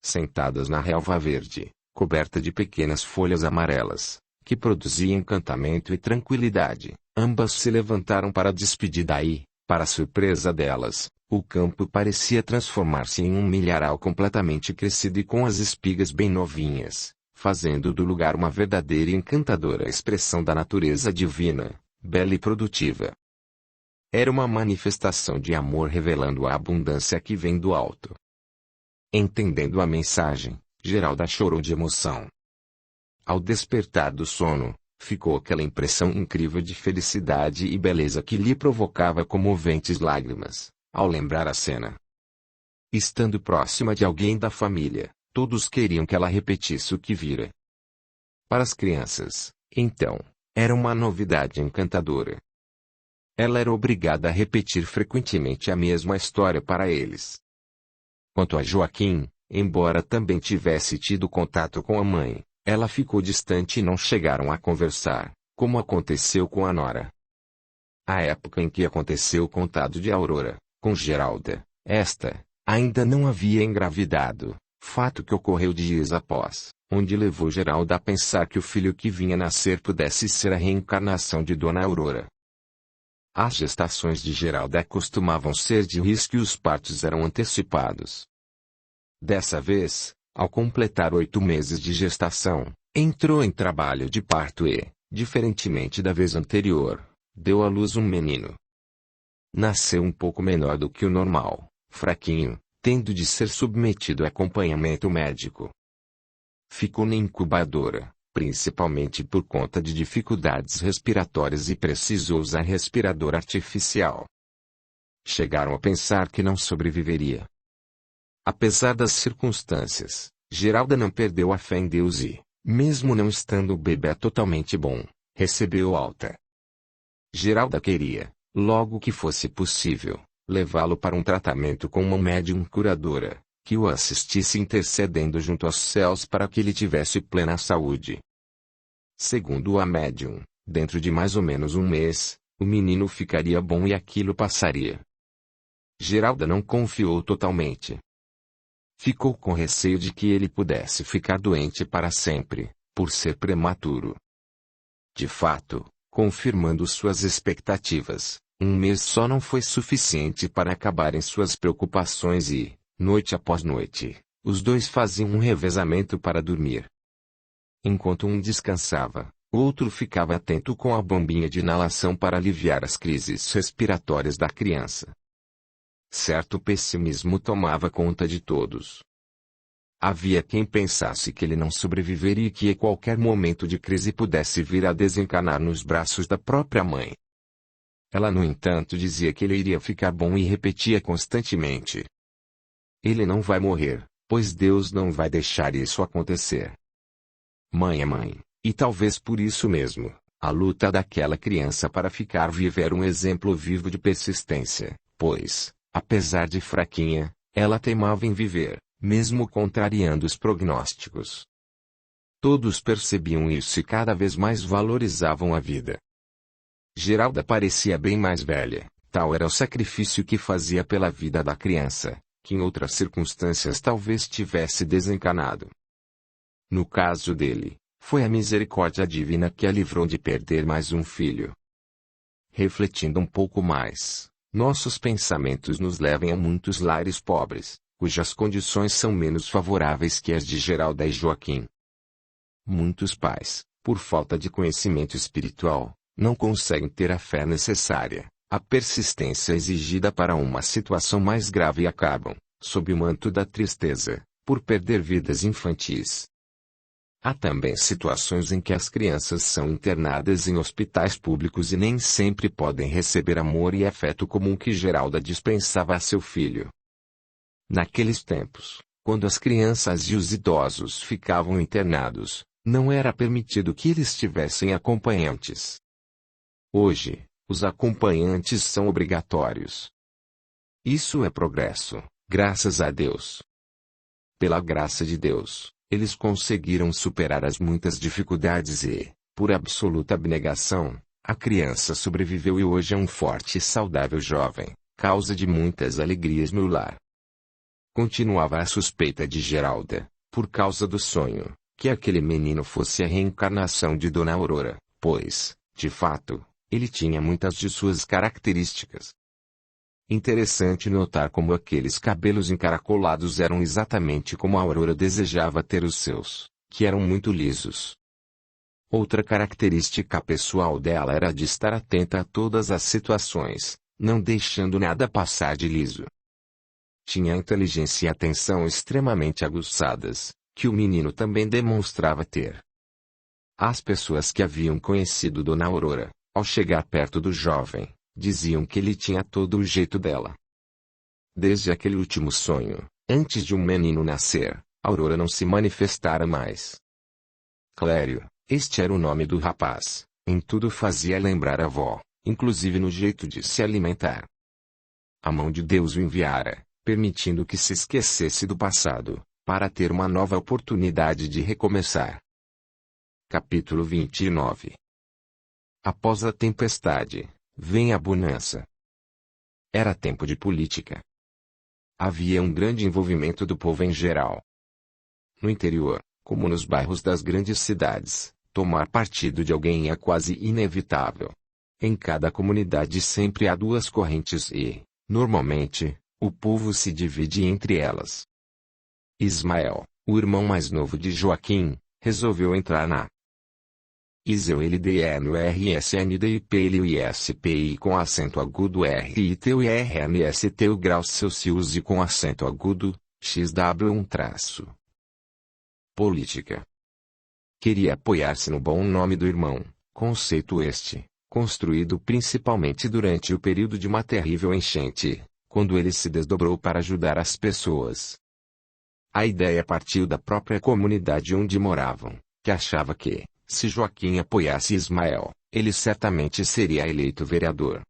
Sentadas na relva verde, coberta de pequenas folhas amarelas, que produzia encantamento e tranquilidade, ambas se levantaram para a despedida e, para surpresa delas, o campo parecia transformar-se em um milharal completamente crescido e com as espigas bem novinhas, fazendo do lugar uma verdadeira e encantadora expressão da natureza divina, bela e produtiva. Era uma manifestação de amor revelando a abundância que vem do alto. Entendendo a mensagem, Geralda chorou de emoção. Ao despertar do sono, ficou aquela impressão incrível de felicidade e beleza que lhe provocava comoventes lágrimas, ao lembrar a cena. Estando próxima de alguém da família, todos queriam que ela repetisse o que vira. Para as crianças, então, era uma novidade encantadora. Ela era obrigada a repetir frequentemente a mesma história para eles. Quanto a Joaquim, embora também tivesse tido contato com a mãe, ela ficou distante e não chegaram a conversar, como aconteceu com a nora. A época em que aconteceu o contato de Aurora, com Geralda, esta, ainda não havia engravidado, fato que ocorreu dias após, onde levou Geralda a pensar que o filho que vinha nascer pudesse ser a reencarnação de Dona Aurora. As gestações de Geralda costumavam ser de risco e os partos eram antecipados. Dessa vez, ao completar 8 meses de gestação, entrou em trabalho de parto e, diferentemente da vez anterior, deu à luz um menino. Nasceu um pouco menor do que o normal, fraquinho, tendo de ser submetido a acompanhamento médico. Ficou na incubadora, principalmente por conta de dificuldades respiratórias e precisou usar respirador artificial. Chegaram a pensar que não sobreviveria. Apesar das circunstâncias, Geralda não perdeu a fé em Deus e, mesmo não estando o bebê totalmente bom, recebeu alta. Geralda queria, logo que fosse possível, levá-lo para um tratamento com uma médium curadora, que o assistisse intercedendo junto aos céus para que ele tivesse plena saúde. Segundo a médium, dentro de mais ou menos um mês, o menino ficaria bom e aquilo passaria. Geralda não confiou totalmente. Ficou com receio de que ele pudesse ficar doente para sempre, por ser prematuro. De fato, confirmando suas expectativas, um mês só não foi suficiente para acabarem suas preocupações e, noite após noite, os dois faziam um revezamento para dormir. Enquanto um descansava, o outro ficava atento com a bombinha de inalação para aliviar as crises respiratórias da criança. Certo pessimismo tomava conta de todos. Havia quem pensasse que ele não sobreviveria e que a qualquer momento de crise pudesse vir a desencanar nos braços da própria mãe. Ela, no entanto, dizia que ele iria ficar bom e repetia constantemente: "Ele não vai morrer, pois Deus não vai deixar isso acontecer." Mãe é mãe, e talvez por isso mesmo, a luta daquela criança para ficar viva era um exemplo vivo de persistência, pois, apesar de fraquinha, ela teimava em viver, mesmo contrariando os prognósticos. Todos percebiam isso e cada vez mais valorizavam a vida. Geralda parecia bem mais velha, tal era o sacrifício que fazia pela vida da criança, que em outras circunstâncias talvez tivesse desencanado. No caso dele, foi a misericórdia divina que a livrou de perder mais um filho. Refletindo um pouco mais, nossos pensamentos nos levam a muitos lares pobres, cujas condições são menos favoráveis que as de Geralda e Joaquim. Muitos pais, por falta de conhecimento espiritual, não conseguem ter a fé necessária, a persistência exigida para uma situação mais grave e acabam, sob o manto da tristeza, por perder vidas infantis. Há também situações em que as crianças são internadas em hospitais públicos e nem sempre podem receber amor e afeto comum que Geralda dispensava a seu filho. Naqueles tempos, quando as crianças e os idosos ficavam internados, não era permitido que eles tivessem acompanhantes. Hoje, os acompanhantes são obrigatórios. Isso é progresso, graças a Deus. Pela graça de Deus, eles conseguiram superar as muitas dificuldades e, por absoluta abnegação, a criança sobreviveu e hoje é um forte e saudável jovem, causa de muitas alegrias no lar. Continuava a suspeita de Geralda, por causa do sonho, que aquele menino fosse a reencarnação de Dona Aurora, pois, de fato, ele tinha muitas de suas características. Interessante notar como aqueles cabelos encaracolados eram exatamente como a Aurora desejava ter os seus, que eram muito lisos. Outra característica pessoal dela era a de estar atenta a todas as situações, não deixando nada passar de liso. Tinha inteligência e atenção extremamente aguçadas, que o menino também demonstrava ter. As pessoas que haviam conhecido Dona Aurora, ao chegar perto do jovem, diziam que ele tinha todo o jeito dela. Desde aquele último sonho, antes de um menino nascer, Aurora não se manifestara mais. Clério, este era o nome do rapaz, em tudo fazia lembrar a avó, inclusive no jeito de se alimentar. A mão de Deus o enviara, permitindo que se esquecesse do passado, para ter uma nova oportunidade de recomeçar. Capítulo 29. Após a tempestade, vem a bonança. Era tempo de política. Havia um grande envolvimento do povo em geral. No interior, como nos bairros das grandes cidades, tomar partido de alguém é quase inevitável. Em cada comunidade sempre há duas correntes e, normalmente, o povo se divide entre elas. Ismael, o irmão mais novo de Joaquim, resolveu entrar na ISEULDNURSNDIPLISPI com acento agudo RITURNST o grau Celsius e com acento agudo, XW traço. Política. Queria apoiar-se no bom nome do irmão, conceito este, construído principalmente durante o período de uma terrível enchente, quando ele se desdobrou para ajudar as pessoas. A ideia partiu da própria comunidade onde moravam, que achava que, se Joaquim apoiasse Ismael, ele certamente seria eleito vereador.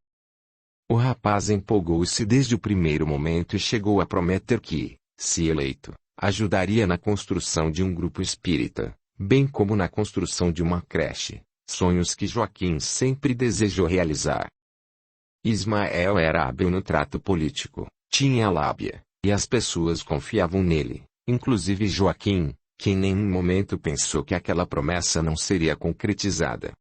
O rapaz empolgou-se desde o primeiro momento e chegou a prometer que, se eleito, ajudaria na construção de um grupo espírita, bem como na construção de uma creche, sonhos que Joaquim sempre desejou realizar. Ismael era hábil no trato político, tinha lábia, e as pessoas confiavam nele, inclusive Joaquim, que em nenhum momento pensou que aquela promessa não seria concretizada.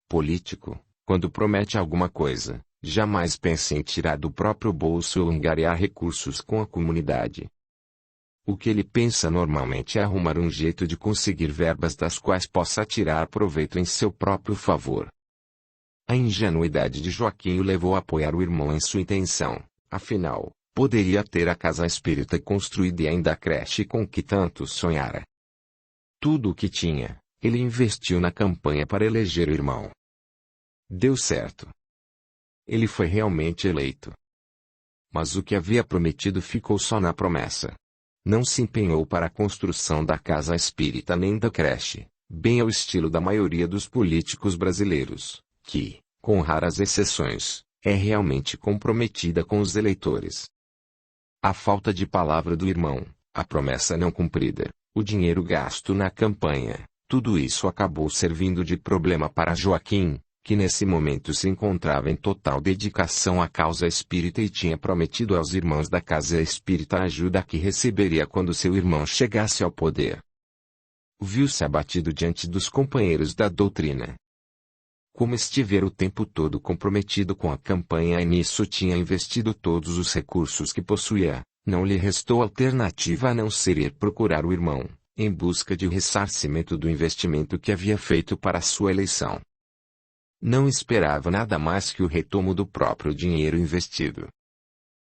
Político, quando promete alguma coisa, jamais pense em tirar do próprio bolso ou angariar recursos com a comunidade. O que ele pensa normalmente é arrumar um jeito de conseguir verbas das quais possa tirar proveito em seu próprio favor. A ingenuidade de Joaquim o levou a apoiar o irmão em sua intenção, afinal, poderia ter a casa espírita construída e ainda a creche com que tanto sonhara. Tudo o que tinha, ele investiu na campanha para eleger o irmão. Deu certo. Ele foi realmente eleito. Mas o que havia prometido ficou só na promessa. Não se empenhou para a construção da casa espírita nem da creche, bem ao estilo da maioria dos políticos brasileiros, que, com raras exceções, é realmente comprometida com os eleitores. A falta de palavra do irmão, a promessa não cumprida, o dinheiro gasto na campanha, tudo isso acabou servindo de problema para Joaquim, que nesse momento se encontrava em total dedicação à causa espírita e tinha prometido aos irmãos da casa espírita a ajuda que receberia quando seu irmão chegasse ao poder. Viu-se abatido diante dos companheiros da doutrina. Como estivera o tempo todo comprometido com a campanha e nisso tinha investido todos os recursos que possuía, não lhe restou alternativa a não ser ir procurar o irmão, em busca de ressarcimento do investimento que havia feito para sua eleição. Não esperava nada mais que o retomo do próprio dinheiro investido.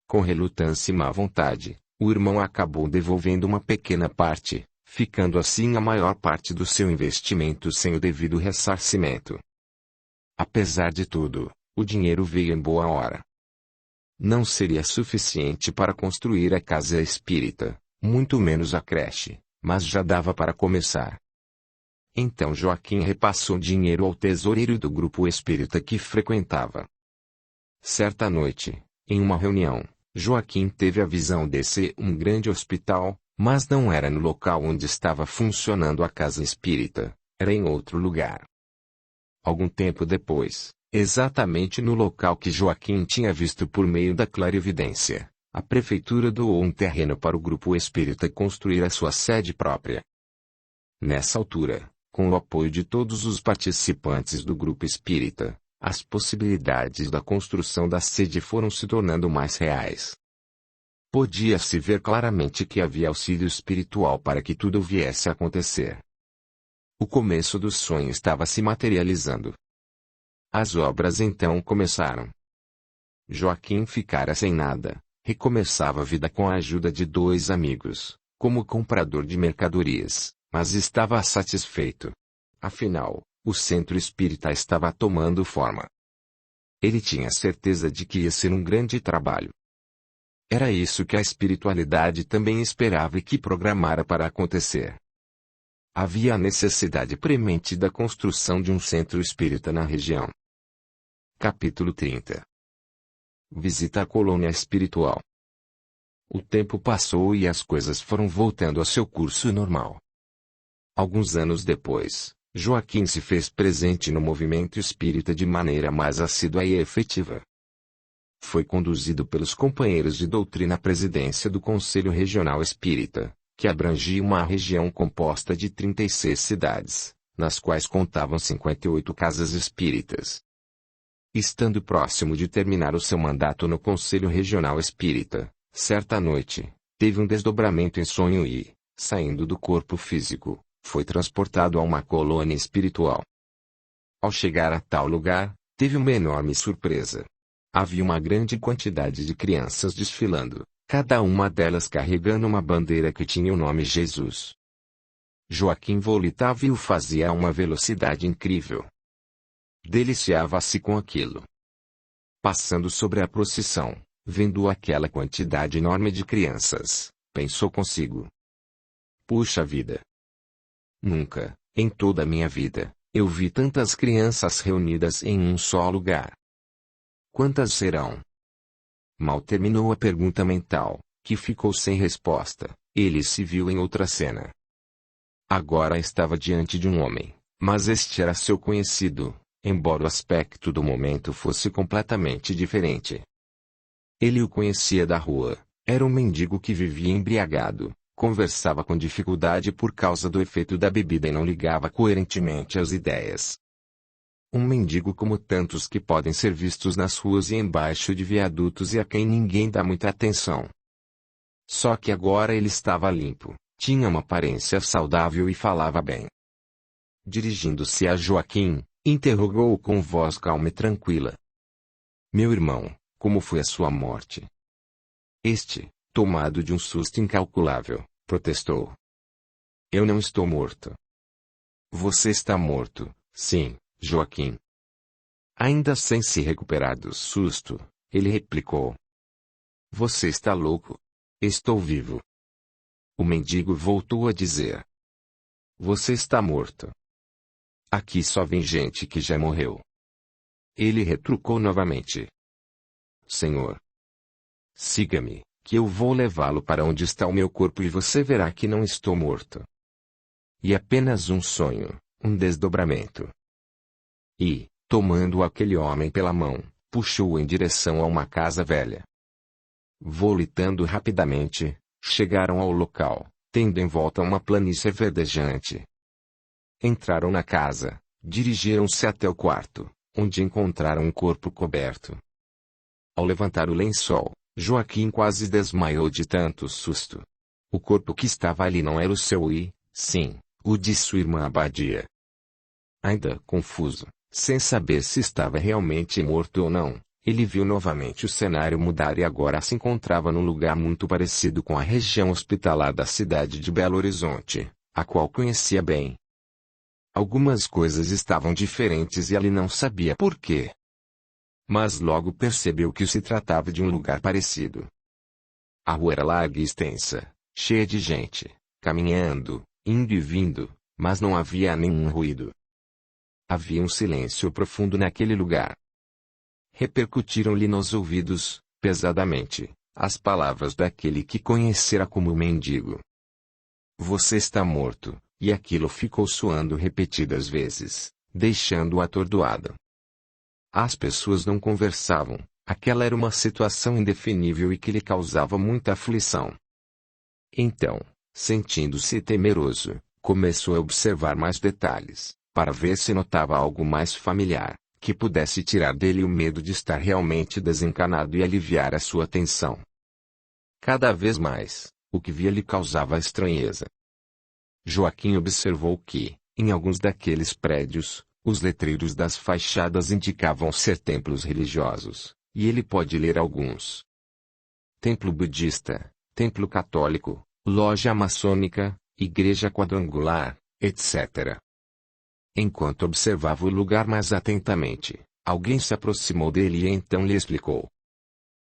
Com relutância e má vontade, o irmão acabou devolvendo uma pequena parte, ficando assim a maior parte do seu investimento sem o devido ressarcimento. Apesar de tudo, o dinheiro veio em boa hora. Não seria suficiente para construir a casa espírita, muito menos a creche, mas já dava para começar. Então Joaquim repassou dinheiro ao tesoureiro do grupo espírita que frequentava. Certa noite, em uma reunião, Joaquim teve a visão desse um grande hospital, mas não era no local onde estava funcionando a casa espírita, era em outro lugar. Algum tempo depois, exatamente no local que Joaquim tinha visto por meio da clarividência, a prefeitura doou um terreno para o grupo espírita construir a sua sede própria. Nessa altura, com o apoio de todos os participantes do grupo espírita, as possibilidades da construção da sede foram se tornando mais reais. Podia-se ver claramente que havia auxílio espiritual para que tudo viesse a acontecer. O começo do sonho estava se materializando. As obras então começaram. Joaquim ficara sem nada, recomeçava a vida com a ajuda de 2 amigos, como comprador de mercadorias. Mas estava satisfeito. Afinal, o centro espírita estava tomando forma. Ele tinha certeza de que ia ser um grande trabalho. Era isso que a espiritualidade também esperava e que programara para acontecer. Havia a necessidade premente da construção de um centro espírita na região. Capítulo 30. Visita à colônia espiritual. O tempo passou e as coisas foram voltando ao seu curso normal. Alguns anos depois, Joaquim se fez presente no movimento espírita de maneira mais assídua e efetiva. Foi conduzido pelos companheiros de doutrina à presidência do Conselho Regional Espírita, que abrangia uma região composta de 36 cidades, nas quais contavam 58 casas espíritas. Estando próximo de terminar o seu mandato no Conselho Regional Espírita, certa noite, teve um desdobramento em sonho e, saindo do corpo físico, foi transportado a uma colônia espiritual. Ao chegar a tal lugar, teve uma enorme surpresa. Havia uma grande quantidade de crianças desfilando, cada uma delas carregando uma bandeira que tinha o nome Jesus. Joaquim volitava e o fazia a uma velocidade incrível. Deliciava-se com aquilo. Passando sobre a procissão, vendo aquela quantidade enorme de crianças, pensou consigo: puxa vida! Nunca, em toda a minha vida, Eu vi tantas crianças reunidas em um só lugar. Quantas serão? Mal terminou a pergunta mental, que ficou sem resposta, ele se viu em outra cena. Agora estava diante de um homem, mas este era seu conhecido, embora o aspecto do momento fosse completamente diferente. Ele o conhecia da rua, era um mendigo que vivia embriagado, conversava com dificuldade por causa do efeito da bebida e não ligava coerentemente às ideias. Um mendigo como tantos que podem ser vistos nas ruas e embaixo de viadutos e a quem ninguém dá muita atenção. Só que agora ele estava limpo, tinha uma aparência saudável e falava bem. Dirigindo-se a Joaquim, interrogou-o com voz calma e tranquila. Meu irmão, como foi a sua morte? Este, tomado de um susto incalculável, protestou. Eu não estou morto. Você está morto, sim, Joaquim. Ainda sem se recuperar do susto, ele replicou. Você está louco. Estou vivo. O mendigo voltou a dizer. Você está morto. Aqui só vem gente que já morreu. Ele retrucou novamente. Senhor, siga-me, que eu vou levá-lo para onde está o meu corpo e você verá que não estou morto. E apenas um sonho, um desdobramento. E, tomando aquele homem pela mão, puxou-o em direção a uma casa velha. Volitando rapidamente, chegaram ao local, tendo em volta uma planície verdejante. Entraram na casa, dirigiram-se até o quarto, onde encontraram um corpo coberto. Ao levantar o lençol, Joaquim quase desmaiou de tanto susto. O corpo que estava ali não era o seu e, sim, o de sua irmã Abadia. Ainda confuso, sem saber se estava realmente morto ou não, ele viu novamente o cenário mudar e agora se encontrava num lugar muito parecido com a região hospitalar da cidade de Belo Horizonte, a qual conhecia bem. Algumas coisas estavam diferentes e ele não sabia por quê. Mas logo percebeu que se tratava de um lugar parecido. A rua era larga e extensa, cheia de gente, caminhando, indo e vindo, mas não havia nenhum ruído. Havia um silêncio profundo naquele lugar. Repercutiram-lhe nos ouvidos, pesadamente, as palavras daquele que conhecera como mendigo. Você está morto, e aquilo ficou soando repetidas vezes, deixando-o atordoado. As pessoas não conversavam, aquela era uma situação indefinível e que lhe causava muita aflição. Então, sentindo-se temeroso, começou a observar mais detalhes, para ver se notava algo mais familiar, que pudesse tirar dele o medo de estar realmente desencanado e aliviar a sua tensão. Cada vez mais, o que via lhe causava estranheza. Joaquim observou que, em alguns daqueles prédios, os letreiros das fachadas indicavam ser templos religiosos, e ele pode ler alguns. Templo budista, templo católico, loja maçônica, igreja quadrangular, etc. Enquanto observava o lugar mais atentamente, alguém se aproximou dele e então lhe explicou.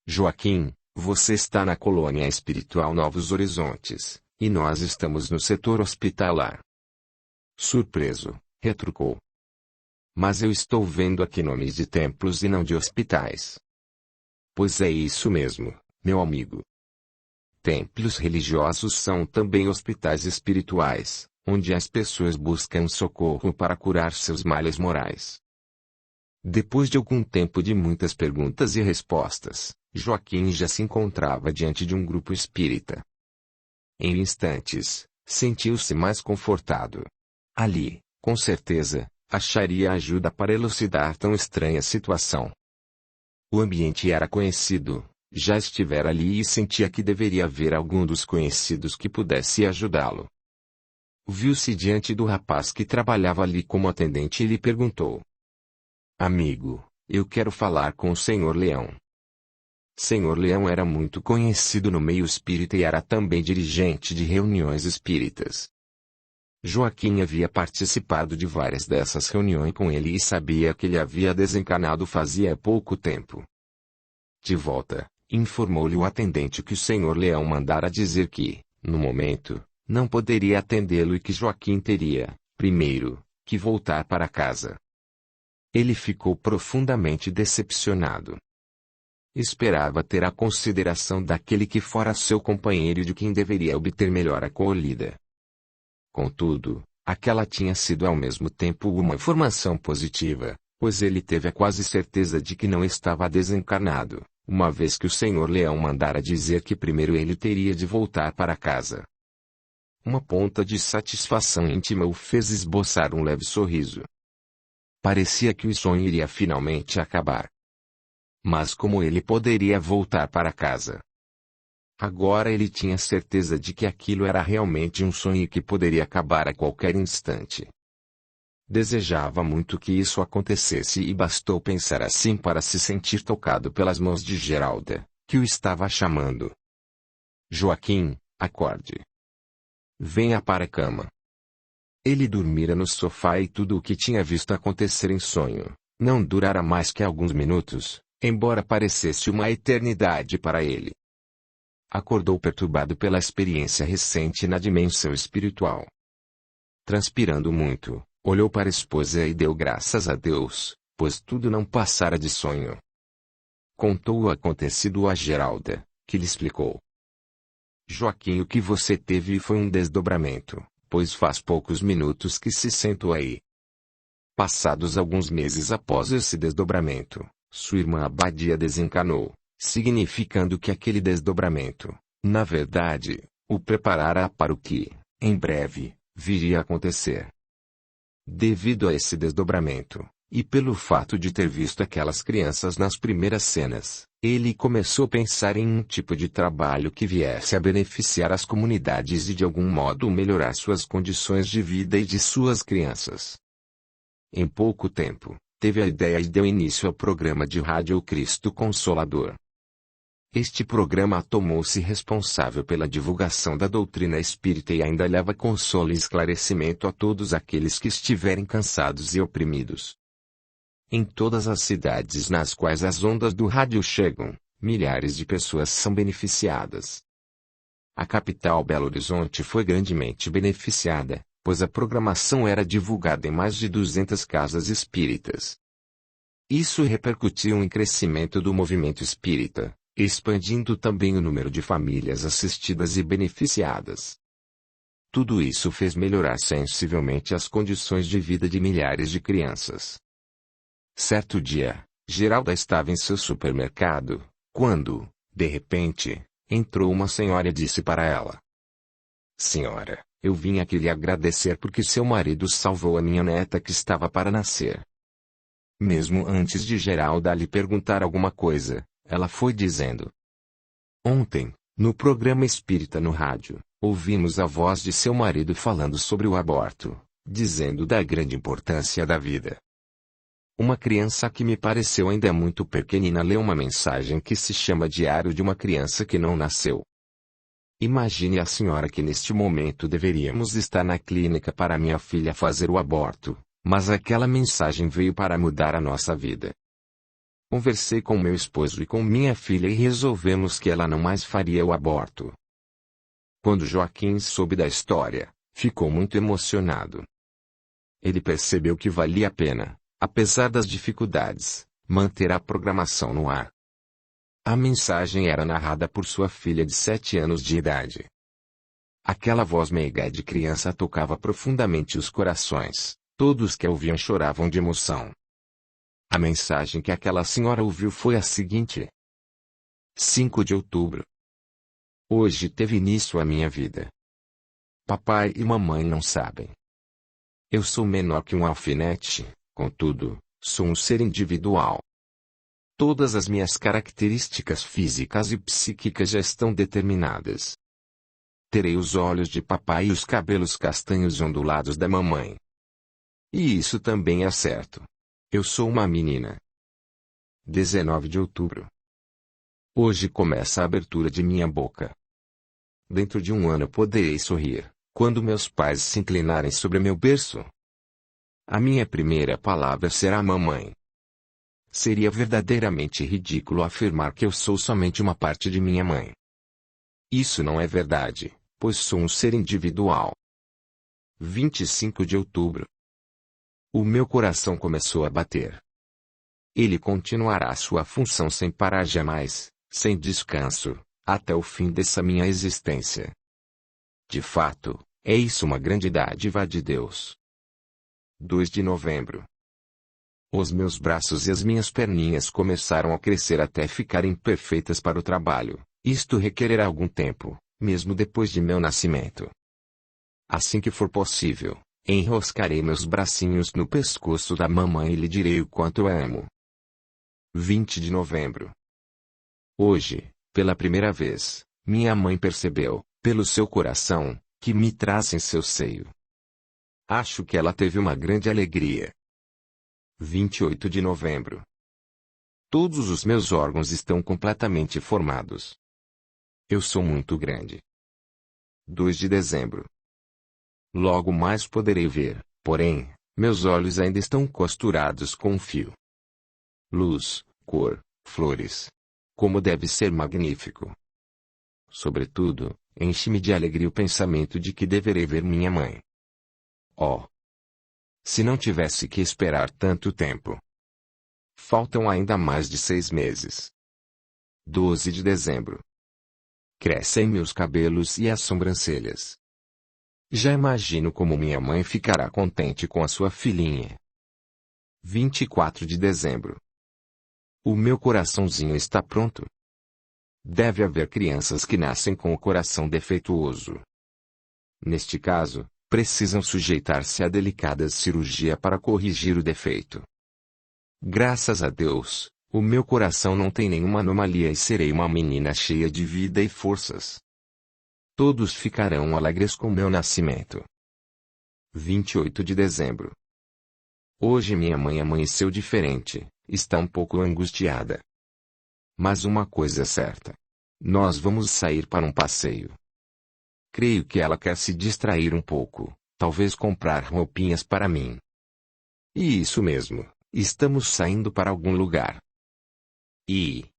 Joaquim, você está na colônia espiritual Novos Horizontes, e nós estamos no setor hospitalar. Surpreso, retrucou. Mas eu estou vendo aqui nomes de templos e não de hospitais. Pois é isso mesmo, meu amigo. Templos religiosos são também hospitais espirituais, onde as pessoas buscam socorro para curar seus males morais. Depois de algum tempo de muitas perguntas e respostas, Joaquim já se encontrava diante de um grupo espírita. Em instantes, sentiu-se mais confortado. Ali, com certeza, acharia ajuda para elucidar tão estranha situação. O ambiente era conhecido, já estivera ali e sentia que deveria haver algum dos conhecidos que pudesse ajudá-lo. Viu-se diante do rapaz que trabalhava ali como atendente e lhe perguntou. Amigo, eu quero falar com o Senhor Leão. Senhor Leão era muito conhecido no meio espírita e era também dirigente de reuniões espíritas. Joaquim havia participado de várias dessas reuniões com ele e sabia que ele havia desencarnado fazia pouco tempo. De volta, informou-lhe o atendente que o Senhor Leão mandara dizer que, no momento, não poderia atendê-lo e que Joaquim teria, primeiro, que voltar para casa. Ele ficou profundamente decepcionado. Esperava ter a consideração daquele que fora seu companheiro e de quem deveria obter melhor acolhida. Contudo, aquela tinha sido ao mesmo tempo uma informação positiva, pois ele teve a quase certeza de que não estava desencarnado, uma vez que o Senhor Leão mandara dizer que primeiro ele teria de voltar para casa. Uma ponta de satisfação íntima o fez esboçar um leve sorriso. Parecia que o sonho iria finalmente acabar. Mas como ele poderia voltar para casa? Agora ele tinha certeza de que aquilo era realmente um sonho e que poderia acabar a qualquer instante. Desejava muito que isso acontecesse e bastou pensar assim para se sentir tocado pelas mãos de Geralda, que o estava chamando. Joaquim, acorde. Venha para a cama. Ele dormira no sofá e tudo o que tinha visto acontecer em sonho não durara mais que alguns minutos, embora parecesse uma eternidade para ele. Acordou perturbado pela experiência recente na dimensão espiritual. Transpirando muito, olhou para a esposa e deu graças a Deus, pois tudo não passara de sonho. Contou o acontecido a Geralda, que lhe explicou. Joaquim, o que você teve foi um desdobramento, pois faz poucos minutos que se sentou aí. Passados alguns meses após esse desdobramento, sua irmã Abadia desencanou, significando que aquele desdobramento, na verdade, o preparara para o que, em breve, viria a acontecer. Devido a esse desdobramento, e pelo fato de ter visto aquelas crianças nas primeiras cenas, ele começou a pensar em um tipo de trabalho que viesse a beneficiar as comunidades e de algum modo melhorar suas condições de vida e de suas crianças. Em pouco tempo, teve a ideia e deu início ao programa de rádio Cristo Consolador. Este programa tornou-se responsável pela divulgação da doutrina espírita e ainda leva consolo e esclarecimento a todos aqueles que estiverem cansados e oprimidos. Em todas as cidades nas quais as ondas do rádio chegam, milhares de pessoas são beneficiadas. A capital Belo Horizonte foi grandemente beneficiada, pois a programação era divulgada em mais de 200 casas espíritas. Isso repercutiu em crescimento do movimento espírita, expandindo também o número de famílias assistidas e beneficiadas. Tudo isso fez melhorar sensivelmente as condições de vida de milhares de crianças. Certo dia, Geralda estava em seu supermercado, quando, de repente, entrou uma senhora e disse para ela: Senhora, eu vim aqui lhe agradecer porque seu marido salvou a minha neta que estava para nascer. Mesmo antes de Geralda lhe perguntar alguma coisa, ela foi dizendo: Ontem, no programa Espírita no rádio, ouvimos a voz de seu marido falando sobre o aborto, dizendo da grande importância da vida. Uma criança que me pareceu ainda muito pequenina leu uma mensagem que se chama Diário de uma Criança que Não Nasceu. Imagine a senhora que neste momento deveríamos estar na clínica para minha filha fazer o aborto, mas aquela mensagem veio para mudar a nossa vida. Conversei com meu esposo e com minha filha e resolvemos que ela não mais faria o aborto. Quando Joaquim soube da história, ficou muito emocionado. Ele percebeu que valia a pena, apesar das dificuldades, manter a programação no ar. A mensagem era narrada por sua filha de 7 anos de idade. Aquela voz meiga de criança tocava profundamente os corações, todos que a ouviam choravam de emoção. A mensagem que aquela senhora ouviu foi a seguinte: 5 de outubro. Hoje teve início a minha vida. Papai e mamãe não sabem. Eu sou menor que um alfinete, contudo, sou um ser individual. Todas as minhas características físicas e psíquicas já estão determinadas. Terei os olhos de papai e os cabelos castanhos ondulados da mamãe. E isso também é certo. Eu sou uma menina. 19 de outubro. Hoje começa a abertura de minha boca. Dentro de um ano poderei sorrir, quando meus pais se inclinarem sobre meu berço. A minha primeira palavra será mamãe. Seria verdadeiramente ridículo afirmar que eu sou somente uma parte de minha mãe. Isso não é verdade, pois sou um ser individual. 25 de outubro. O meu coração começou a bater. Ele continuará sua função sem parar jamais, sem descanso, até o fim dessa minha existência. De fato, é isso uma grande dádiva de Deus. 2 de novembro. Os meus braços e as minhas perninhas começaram a crescer até ficarem perfeitas para o trabalho. Isto requererá algum tempo, mesmo depois de meu nascimento. Assim que for possível, enroscarei meus bracinhos no pescoço da mamãe e lhe direi o quanto a amo. 20 de novembro. Hoje, pela primeira vez, minha mãe percebeu, pelo seu coração, que me traz em seu seio. Acho que ela teve uma grande alegria. 28 de novembro. Todos os meus órgãos estão completamente formados. Eu sou muito grande. 2 de dezembro. Logo mais poderei ver, porém, meus olhos ainda estão costurados com um fio. Luz, cor, flores. Como deve ser magnífico. Sobretudo, enche-me de alegria o pensamento de que deverei ver minha mãe. Oh! Se não tivesse que esperar tanto tempo. Faltam ainda mais de 6 meses. 12 de dezembro. Crescem meus cabelos e as sobrancelhas. Já imagino como minha mãe ficará contente com a sua filhinha. 24 de dezembro. O meu coraçãozinho está pronto. Deve haver crianças que nascem com o coração defeituoso. Neste caso, precisam sujeitar-se a delicada cirurgia para corrigir o defeito. Graças a Deus, o meu coração não tem nenhuma anomalia e serei uma menina cheia de vida e forças. Todos ficarão alegres com meu nascimento. 28 de dezembro. Hoje minha mãe amanheceu diferente, está um pouco angustiada. Mas uma coisa é certa. Nós vamos sair para um passeio. Creio que ela quer se distrair um pouco, talvez comprar roupinhas para mim. E isso mesmo, estamos saindo para algum lugar. E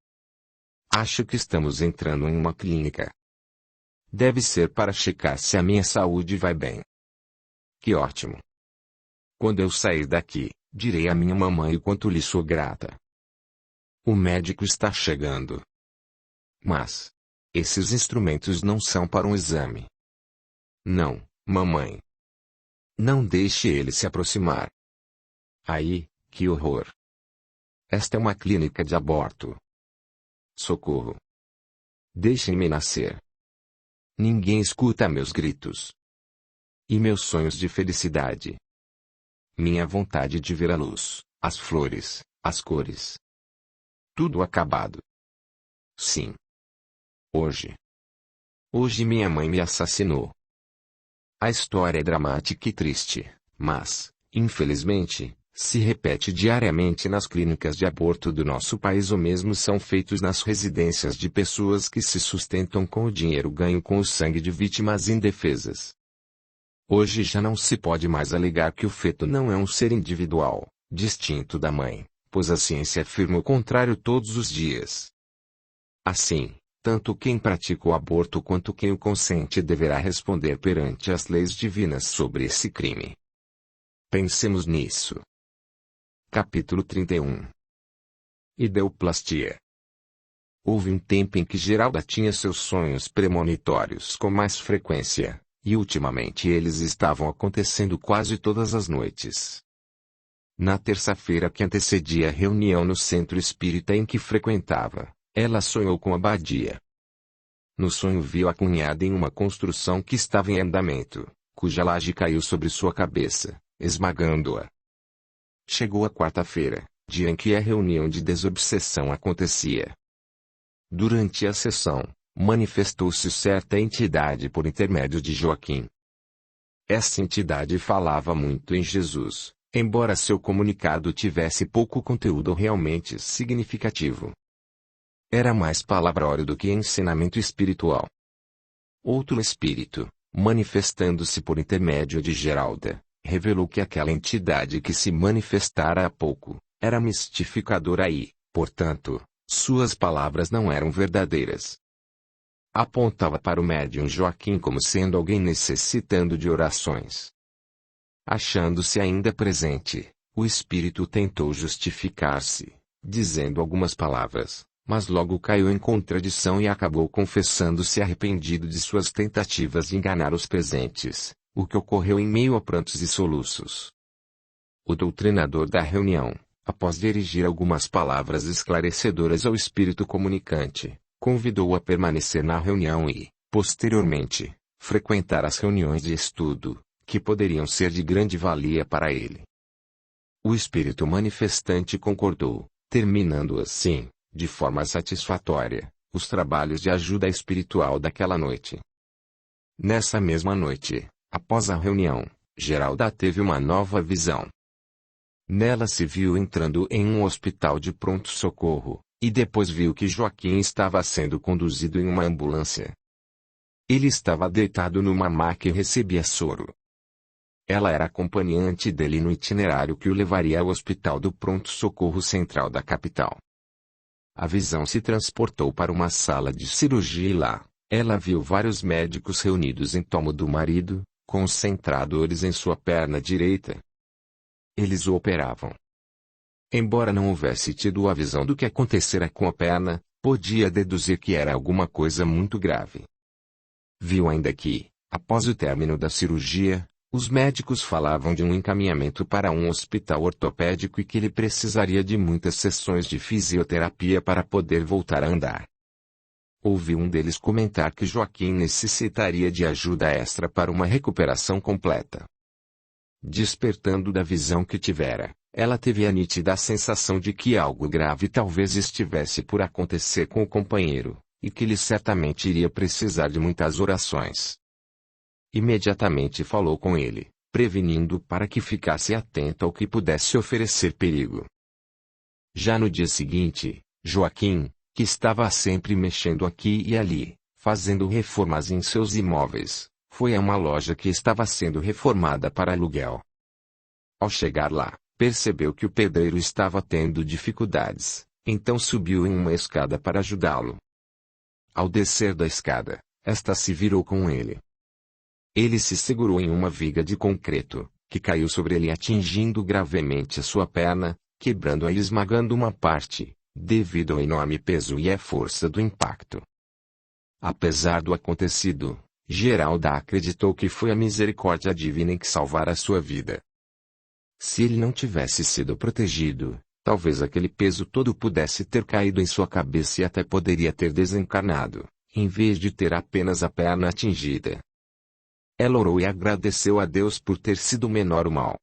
acho que estamos entrando em uma clínica. Deve ser para checar se a minha saúde vai bem. Que ótimo! Quando eu sair daqui, direi à minha mamãe o quanto lhe sou grata. O médico está chegando. Mas esses instrumentos não são para um exame. Não, mamãe. Não deixe ele se aproximar. Aí, que horror! Esta é uma clínica de aborto. Socorro! Deixem-me nascer. Ninguém escuta meus gritos. E meus sonhos de felicidade. Minha vontade de ver a luz, as flores, as cores. Tudo acabado. Sim. Hoje. Hoje minha mãe me assassinou. A história é dramática e triste, mas, infelizmente, se repete diariamente nas clínicas de aborto do nosso país ou mesmo são feitos nas residências de pessoas que se sustentam com o dinheiro ganho com o sangue de vítimas indefesas. Hoje já não se pode mais alegar que o feto não é um ser individual, distinto da mãe, pois a ciência afirma o contrário todos os dias. Assim, tanto quem pratica o aborto quanto quem o consente deverá responder perante as leis divinas sobre esse crime. Pensemos nisso. Capítulo 31. Ideoplastia. Houve um tempo em que Geralda tinha seus sonhos premonitórios com mais frequência, e ultimamente eles estavam acontecendo quase todas as noites. Na terça-feira que antecedia a reunião no centro espírita em que frequentava, ela sonhou com a abadia. No sonho viu a cunhada em uma construção que estava em andamento, cuja laje caiu sobre sua cabeça, esmagando-a. Chegou a quarta-feira, dia em que a reunião de desobsessão acontecia. Durante a sessão, manifestou-se certa entidade por intermédio de Joaquim. Essa entidade falava muito em Jesus, embora seu comunicado tivesse pouco conteúdo realmente significativo. Era mais palavrório do que ensinamento espiritual. Outro espírito, manifestando-se por intermédio de Geralda, revelou que aquela entidade que se manifestara há pouco, era mistificadora e, portanto, suas palavras não eram verdadeiras. Apontava para o médium Joaquim como sendo alguém necessitando de orações. Achando-se ainda presente, o espírito tentou justificar-se, dizendo algumas palavras, mas logo caiu em contradição e acabou confessando-se arrependido de suas tentativas de enganar os presentes, o que ocorreu em meio a prantos e soluços. O doutrinador da reunião, após dirigir algumas palavras esclarecedoras ao espírito comunicante, convidou-o a permanecer na reunião e, posteriormente, frequentar as reuniões de estudo, que poderiam ser de grande valia para ele. O espírito manifestante concordou, terminando assim, de forma satisfatória, os trabalhos de ajuda espiritual daquela noite. Nessa mesma noite, após a reunião, Geralda teve uma nova visão. Nela se viu entrando em um hospital de pronto-socorro, e depois viu que Joaquim estava sendo conduzido em uma ambulância. Ele estava deitado numa maca e recebia soro. Ela era acompanhante dele no itinerário que o levaria ao hospital do pronto-socorro central da capital. A visão se transportou para uma sala de cirurgia e lá, ela viu vários médicos reunidos em torno do marido, concentradores em sua perna direita. Eles o operavam. Embora não houvesse tido a visão do que acontecera com a perna, podia deduzir que era alguma coisa muito grave. Viu ainda que, após o término da cirurgia, os médicos falavam de um encaminhamento para um hospital ortopédico e que ele precisaria de muitas sessões de fisioterapia para poder voltar a andar. Ouviu um deles comentar que Joaquim necessitaria de ajuda extra para uma recuperação completa. Despertando da visão que tivera, ela teve a nítida sensação de que algo grave talvez estivesse por acontecer com o companheiro, e que ele certamente iria precisar de muitas orações. Imediatamente falou com ele, prevenindo para que ficasse atento ao que pudesse oferecer perigo. Já no dia seguinte, Joaquim, que estava sempre mexendo aqui e ali, fazendo reformas em seus imóveis, foi a uma loja que estava sendo reformada para aluguel. Ao chegar lá, percebeu que o pedreiro estava tendo dificuldades, então subiu em uma escada para ajudá-lo. Ao descer da escada, esta se virou com ele. Ele se segurou em uma viga de concreto, que caiu sobre ele atingindo gravemente a sua perna, quebrando-a e esmagando uma parte, devido ao enorme peso e à força do impacto. Apesar do acontecido, Geralda acreditou que foi a misericórdia divina em que salvara a sua vida. Se ele não tivesse sido protegido, talvez aquele peso todo pudesse ter caído em sua cabeça e até poderia ter desencarnado, em vez de ter apenas a perna atingida. Ela orou e agradeceu a Deus por ter sido menor o mal.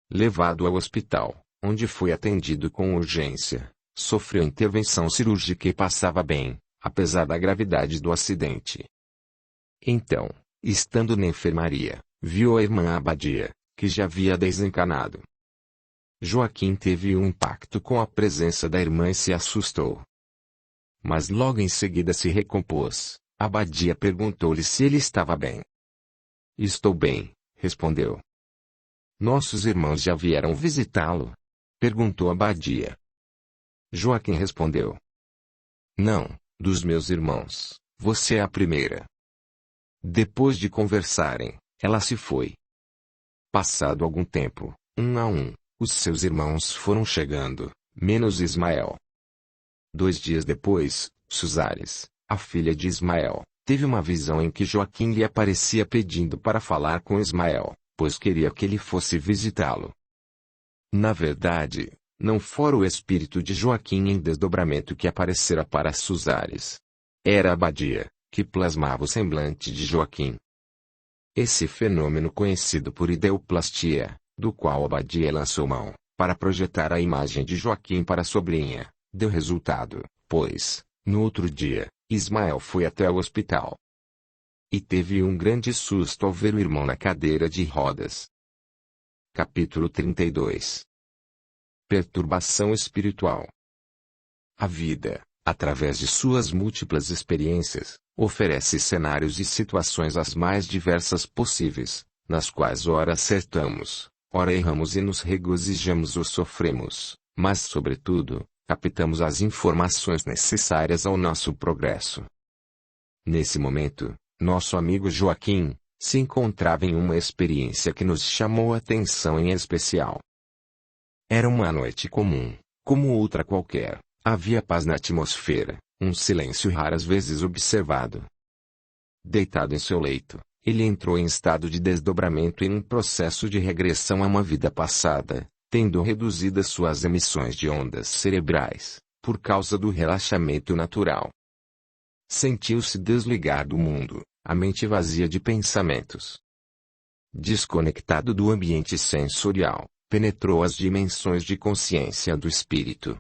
Levado ao hospital, onde foi atendido com urgência, sofreu intervenção cirúrgica e passava bem, apesar da gravidade do acidente. Então, estando na enfermaria, viu a irmã Abadia, que já havia desencarnado. Joaquim teve um impacto com a presença da irmã e se assustou. Mas logo em seguida se recompôs. Abadia perguntou-lhe se ele estava bem. Estou bem, respondeu. Nossos irmãos já vieram visitá-lo? Perguntou Abadia. Joaquim respondeu. Não, dos meus irmãos, você é a primeira. Depois de conversarem, ela se foi. Passado algum tempo, um a um, os seus irmãos foram chegando, menos Ismael. 2 dias depois, Suzares, a filha de Ismael, teve uma visão em que Joaquim lhe aparecia pedindo para falar com Ismael, pois queria que ele fosse visitá-lo. Na verdade, não fora o espírito de Joaquim em desdobramento que aparecera para Suzares. Era Abadia, que plasmava o semblante de Joaquim. Esse fenômeno conhecido por ideoplastia, do qual Abadia lançou mão, para projetar a imagem de Joaquim para a sobrinha, deu resultado, pois, no outro dia, Ismael foi até o hospital. E teve um grande susto ao ver o irmão na cadeira de rodas. Capítulo 32. Perturbação espiritual. A vida, através de suas múltiplas experiências, oferece cenários e situações as mais diversas possíveis, nas quais ora acertamos, ora erramos e nos regozijamos ou sofremos, mas sobretudo, captamos as informações necessárias ao nosso progresso. Nesse momento, nosso amigo Joaquim, se encontrava em uma experiência que nos chamou a atenção em especial. Era uma noite comum, como outra qualquer. Havia paz na atmosfera, um silêncio raras vezes observado. Deitado em seu leito, ele entrou em estado de desdobramento em um processo de regressão a uma vida passada, tendo reduzidas suas emissões de ondas cerebrais, por causa do relaxamento natural. Sentiu-se desligar do mundo, a mente vazia de pensamentos. Desconectado do ambiente sensorial, penetrou as dimensões de consciência do espírito.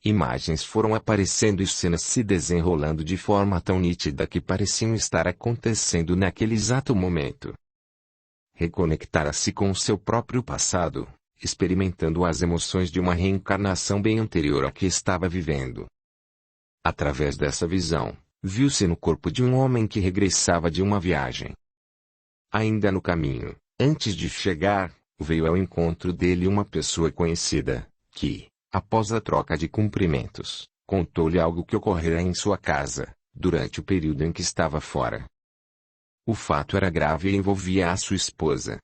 Imagens foram aparecendo e cenas se desenrolando de forma tão nítida que pareciam estar acontecendo naquele exato momento. Reconectara-se com o seu próprio passado, experimentando as emoções de uma reencarnação bem anterior à que estava vivendo. Através dessa visão, viu-se no corpo de um homem que regressava de uma viagem. Ainda no caminho, antes de chegar, veio ao encontro dele uma pessoa conhecida, que, após a troca de cumprimentos, contou-lhe algo que ocorrera em sua casa, durante o período em que estava fora. O fato era grave e envolvia a sua esposa.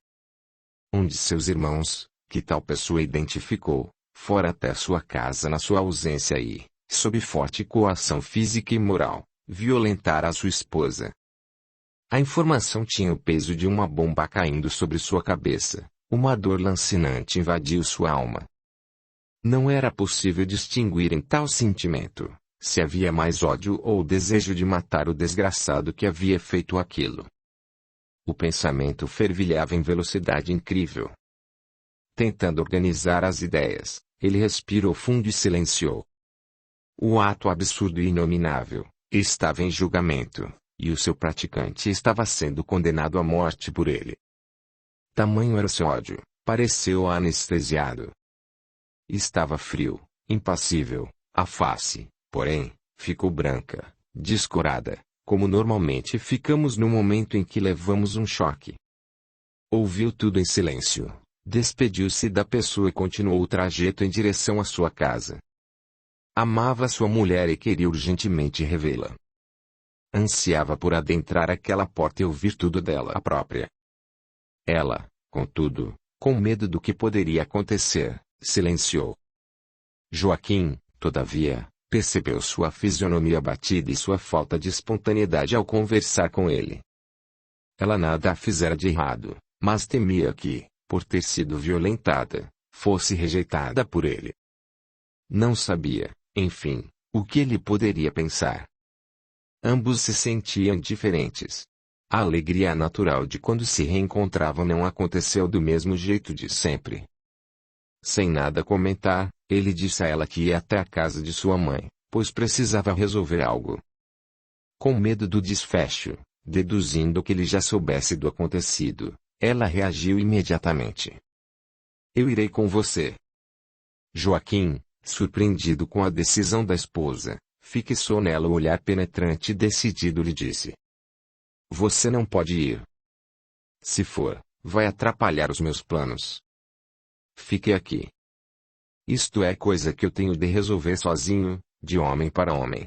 Um de seus irmãos, que tal pessoa identificou, fora até sua casa na sua ausência e, sob forte coação física e moral, violentara a sua esposa. A informação tinha o peso de uma bomba caindo sobre sua cabeça, uma dor lancinante invadiu sua alma. Não era possível distinguir em tal sentimento, se havia mais ódio ou desejo de matar o desgraçado que havia feito aquilo. O pensamento fervilhava em velocidade incrível. Tentando organizar as ideias, ele respirou fundo e silenciou. O ato absurdo e inominável estava em julgamento, e o seu praticante estava sendo condenado à morte por ele. Tamanho era seu ódio, pareceu anestesiado. Estava frio, impassível, a face, porém, ficou branca, descorada, como normalmente ficamos no momento em que levamos um choque. Ouviu tudo em silêncio, despediu-se da pessoa e continuou o trajeto em direção à sua casa. Amava sua mulher e queria urgentemente revê-la. Ansiava por adentrar aquela porta e ouvir tudo dela própria. Ela, contudo, com medo do que poderia acontecer, silenciou. Joaquim, todavia, percebeu sua fisionomia abatida e sua falta de espontaneidade ao conversar com ele. Ela nada a fizera de errado, mas temia que, por ter sido violentada, fosse rejeitada por ele. Não sabia, enfim, o que ele poderia pensar. Ambos se sentiam diferentes. A alegria natural de quando se reencontravam não aconteceu do mesmo jeito de sempre. Sem nada comentar, ele disse a ela que ia até a casa de sua mãe, pois precisava resolver algo. Com medo do desfecho, deduzindo que ele já soubesse do acontecido, ela reagiu imediatamente. Eu irei com você. Joaquim, surpreendido com a decisão da esposa, fixou nela o olhar penetrante e decidido lhe disse. Você não pode ir. Se for, vai atrapalhar os meus planos. Fique aqui. Isto é coisa que eu tenho de resolver sozinho, de homem para homem.